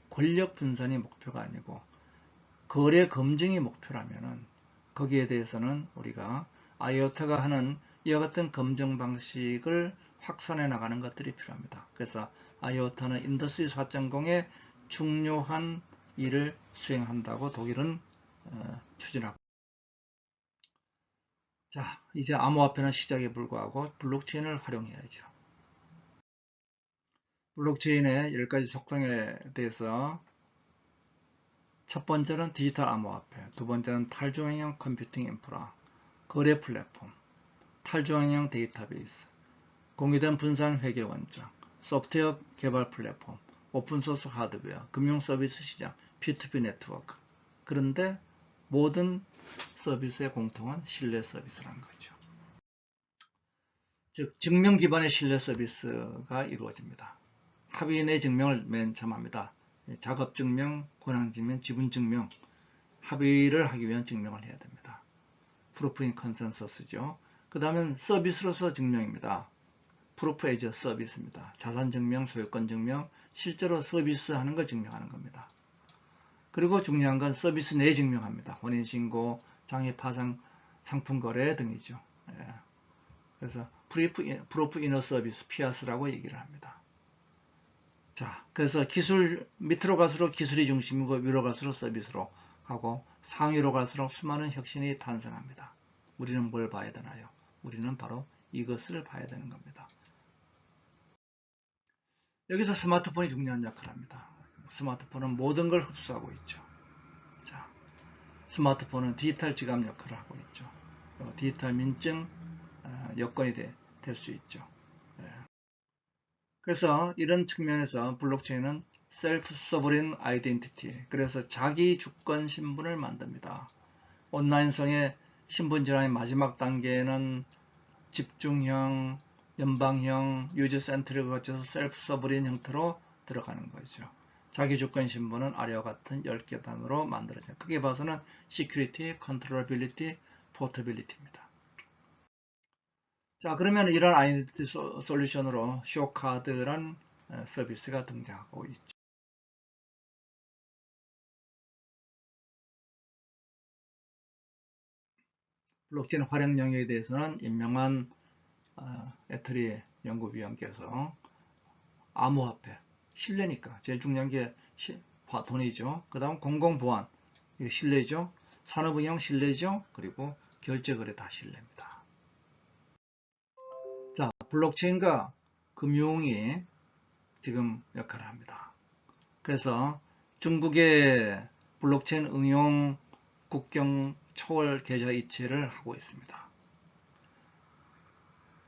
권력 분산이 목표가 아니고 거래 검증이 목표라면은 거기에 대해서는 우리가 IoT가 하는 이와 같은 검증 방식을 확산해 나가는 것들이 필요합니다. 그래서 IoT는 인더스트리 4.0의 중요한 일을 수행한다고 독일은 추진하고 자, 이제 암호화폐는 시작에 불과하고 블록체인을 활용해야죠. 블록체인의 10가지 속성에 대해서 첫 번째는 디지털 암호화폐, 두 번째는 탈중앙형 컴퓨팅 인프라, 거래 플랫폼, 탈중앙형 데이터베이스, 공유된 분산 회계 원장, 소프트웨어 개발 플랫폼, 오픈소스 하드웨어, 금융 서비스 시장, P2P 네트워크. 그런데 모든 서비스의 공통은 신뢰 서비스라는 거죠. 즉 증명 기반의 신뢰 서비스가 이루어집니다. 합의 내 증명을 맨 처음 합니다. 작업증명, 권한증명, 지분증명, 합의를 하기 위한 증명을 해야 됩니다. Proof in Consensus죠. 그 다음엔 서비스로서 증명입니다. Proof as a Service입니다. 자산증명, 소유권증명, 실제로 서비스하는 걸 증명하는 겁니다. 그리고 중요한 건 서비스 내 증명합니다. 혼인신고, 장애파상, 상품거래 등이죠. 예. 그래서 Proof in a Service, PIAS라고 얘기를 합니다. 자, 그래서 기술 밑으로 갈수록 기술이 중심이고 위로 갈수록 서비스로 가고 상위로 갈수록 수많은 혁신이 탄생합니다. 우리는 뭘 봐야 되나요? 우리는 바로 이것을 봐야 되는 겁니다. 여기서 스마트폰이 중요한 역할을 합니다. 스마트폰은 모든 걸 흡수하고 있죠. 자, 스마트폰은 디지털 지갑 역할을 하고 있죠. 디지털 민증 여건이 될 수 있죠. 그래서 이런 측면에서 블록체인은 Self-Sovereign Identity, 그래서 자기 주권 신분을 만듭니다. 온라인성의 신분 진화의 마지막 단계는 집중형, 연방형, 유저 센트를 거쳐서 셀프-서브린 형태로 들어가는 거죠. 자기 주권 신분은 아래와 같은 10계단으로 만들어져요. 크게 봐서는 Security, Controllability, Portability입니다. 자, 그러면 이런 아이덴티티 솔루션으로 쇼카드란 서비스가 등장하고 있죠. 블록체인 활용 영역에 대해서는 임명한 에터리 연구위원께서 암호화폐, 신뢰니까 제일 중요한 게 돈이죠. 그 다음 공공보안, 이거 신뢰죠. 산업응용 신뢰죠. 그리고 결제거래 다 신뢰입니다. 자, 블록체인과 금융이 지금 역할을 합니다. 그래서 중국의 블록체인 응용 국경 초월 계좌 이체를 하고 있습니다.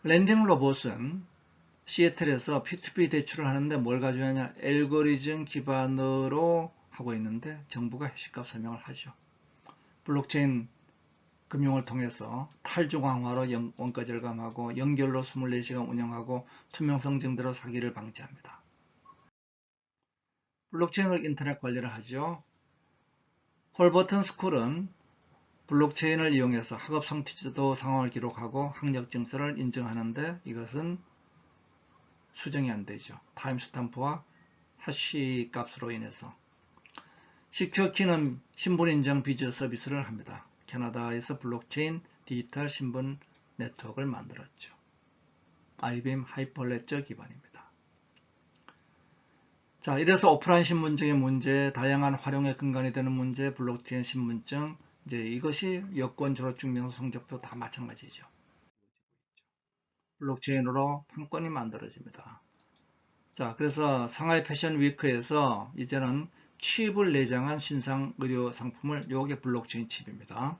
랜딩 로봇은 시애틀에서 P2P 대출을 하는데 뭘 가지고 하냐? 알고리즘 기반으로 하고 있는데 정부가 해시값 설명을 하죠. 블록체인 금융을 통해서 탈중앙화로 원가 절감하고 연결로 24시간 운영하고 투명성 증대로 사기를 방지합니다. 블록체인으로 인터넷 관리를 하죠. 홀버튼 스쿨은 블록체인을 이용해서 학업 성취도 상황을 기록하고 학력 증서를 인증하는데 이것은 수정이 안 되죠. 타임스탬프와 해시 값으로 인해서. 시큐어키는 신분 인증 비즈 서비스를 합니다. 캐나다에서 블록체인 디지털 신분 네트워크를 만들었죠. IBM 하이퍼레저 기반입니다. 자, 이래서 오프라인 신분증의 문제, 다양한 활용의 근간이 되는 문제, 블록체인 신분증, 이제 이것이 여권, 졸업증명서, 성적표 다 마찬가지죠. 블록체인으로 판권이 만들어집니다. 자, 그래서 상하이 패션 위크에서 이제는 칩을 내장한 신상 의료 상품을, 요게 블록체인 칩입니다.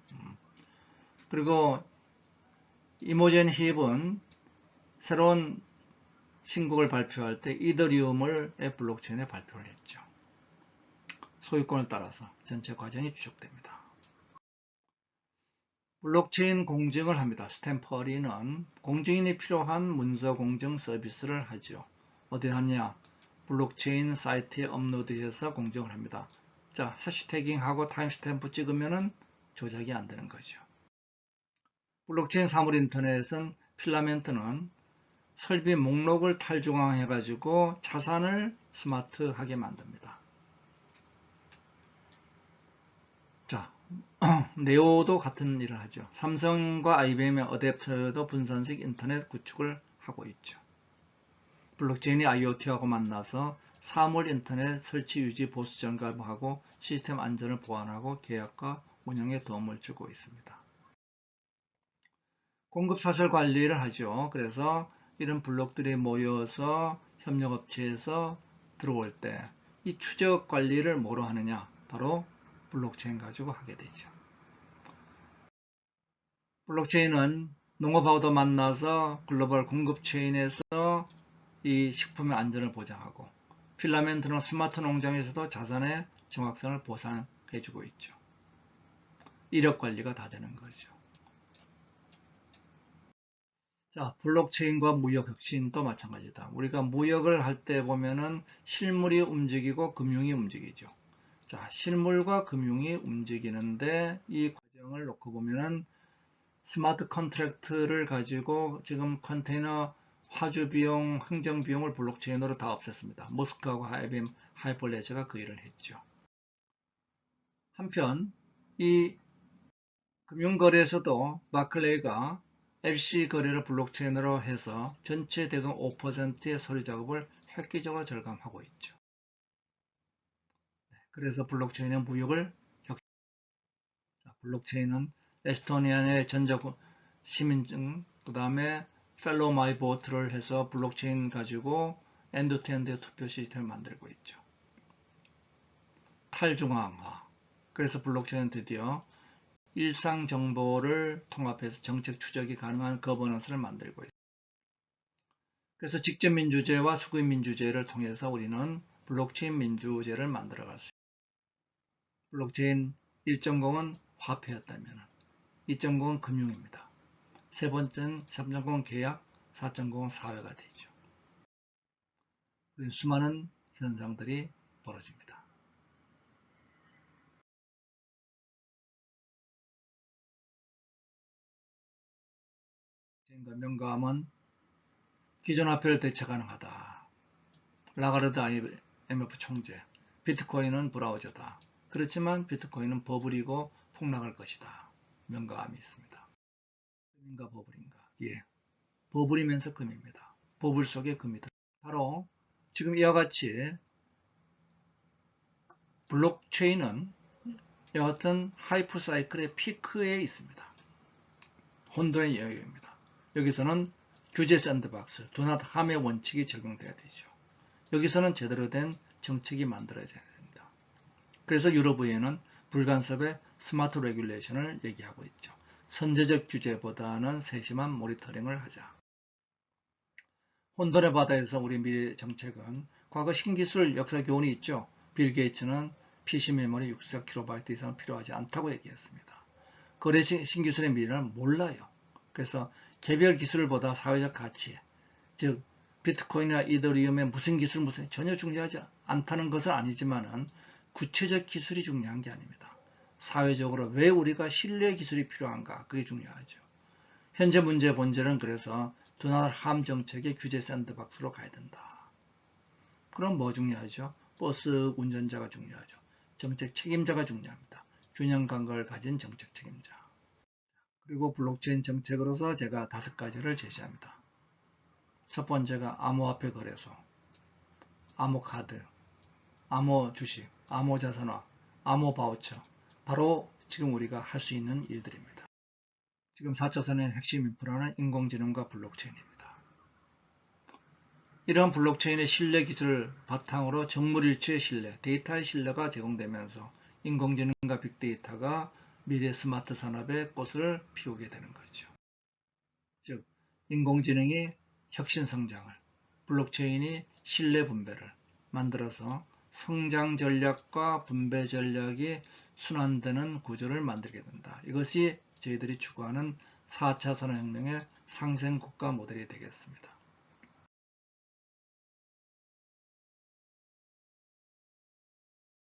그리고 이모젠 힙은 새로운 신곡을 발표할 때 이더리움을 블록체인에 발표를 했죠. 소유권을 따라서 전체 과정이 추적됩니다. 블록체인 공증을 합니다. 스탬퍼리는 공증인이 필요한 문서 공증 서비스를 하죠. 어디 하냐? 블록체인 사이트에 업로드해서 공증을 합니다. 자, 해시태깅하고 타임스탬프 찍으면은 조작이 안 되는 거죠. 블록체인 사물 인터넷은 필라멘트는 설비 목록을 탈중앙해 가지고 자산을 스마트하게 만듭니다. 자, 네오도 같은 일을 하죠. 삼성과 IBM의 어댑터도 분산식 인터넷 구축을 하고 있죠. 블록체인이 IoT하고 만나서 사물 인터넷 설치 유지 보수 점검하고 시스템 안전을 보완하고 계약과 운영에 도움을 주고 있습니다. 공급 사설 관리를 하죠. 그래서 이런 블록들이 모여서 협력업체에서 들어올 때 이 추적 관리를 뭐로 하느냐? 바로 블록체인 가지고 하게 되죠. 블록체인은 농업하고도 만나서 글로벌 공급 체인에서 이 식품의 안전을 보장하고, 필라멘트는 스마트 농장에서도 자산의 정확성을 보상해주고 있죠. 이력 관리가 다 되는 거죠. 자, 블록체인과 무역 혁신도 마찬가지다. 우리가 무역을 할 때 보면은 실물이 움직이고 금융이 움직이죠. 자, 실물과 금융이 움직이는데 이 과정을 놓고 보면은 스마트 컨트랙트를 가지고 지금 컨테이너 화주 비용, 행정 비용을 블록체인으로 다 없앴습니다. 머스크하고 IBM 하이퍼레저가 그 일을 했죠. 한편 이 금융거래에서도 바클레이가 LC 거래를 블록체인으로 해서 전체 대금 5%의 서류 작업을 획기적으로 절감하고 있죠. 그래서 블록체인은 무역을 블록체인은 에스토니아의 전적 시민증, 그 다음에 펠로우 마이 보트를 해서 블록체인 가지고 엔드-투-엔드 투표 시스템을 만들고 있죠. 탈중앙화. 그래서 블록체인은 드디어 일상 정보를 통합해서 정책 추적이 가능한 거버넌스를 만들고 있습니다. 그래서 직접민주제와 수구민주제를 통해서 우리는 블록체인 민주제를 만들어갈 수 있습니다. 블록체인 1.0은 화폐였다면 2.0은 금융입니다. 세 번째는 3.0은 계약, 4.0은 사회가 되죠. 수많은 현상들이 벌어집니다. 명감은 기존 화폐를 대체 가능하다. 라가르드 IMF 총재. 비트코인은 브라우저다. 그렇지만 비트코인은 버블이고 폭락할 것이다. 명감이 있습니다. 금인가 버블인가? 예. 버블이면서 금입니다. 버블 속에 금이 들어. 바로 지금 이와 같이 블록체인은 이와 같은 하이퍼 사이클의 피크에 있습니다. 혼돈의 영역입니다. 여기서는 규제 샌드박스, 두낫 함의 원칙이 적용돼야 되죠. 여기서는 제대로 된 정책이 만들어져야 됩니다. 그래서 유럽의회는 불간섭의 스마트 레귤레이션을 얘기하고 있죠. 선제적 규제보다는 세심한 모니터링을 하자. 혼돈의 바다에서 우리 미래 정책은 과거 신기술 역사 교훈이 있죠. 빌 게이츠는 PC 메모리 64KB 이상 필요하지 않다고 얘기했습니다. 거래 신기술의 미래는 몰라요. 그래서 개별 기술보다 사회적 가치, 즉 비트코인이나 이더리움의 무슨 기술 전혀 중요하지 않다는 것은 아니지만은 구체적 기술이 중요한 게 아닙니다. 사회적으로 왜 우리가 신뢰 기술이 필요한가 그게 중요하죠. 현재 문제의 본질은 그래서 두나라 함 정책의 규제 샌드박스로 가야 된다. 그럼 뭐 중요하죠? 버스 운전자가 중요하죠. 정책 책임자가 중요합니다. 균형 감각을 가진 정책 책임자. 그리고 블록체인 정책으로서 제가 5가지를 제시합니다. 첫 번째가 암호화폐 거래소, 암호카드, 암호주식, 암호자산화, 암호바우처. 바로 지금 우리가 할 수 있는 일들입니다. 지금 4차선의 핵심 인프라는 인공지능과 블록체인입니다. 이러한 블록체인의 신뢰 기술을 바탕으로 정물일치의 신뢰, 데이터의 신뢰가 제공되면서 인공지능과 빅데이터가 미래 스마트 산업의 꽃을 피우게 되는 거죠. 즉, 인공지능이 혁신 성장을, 블록체인이 신뢰 분배를 만들어서 성장 전략과 분배 전략이 순환되는 구조를 만들게 된다. 이것이 저희들이 추구하는 4차 산업혁명의 상생 국가 모델이 되겠습니다.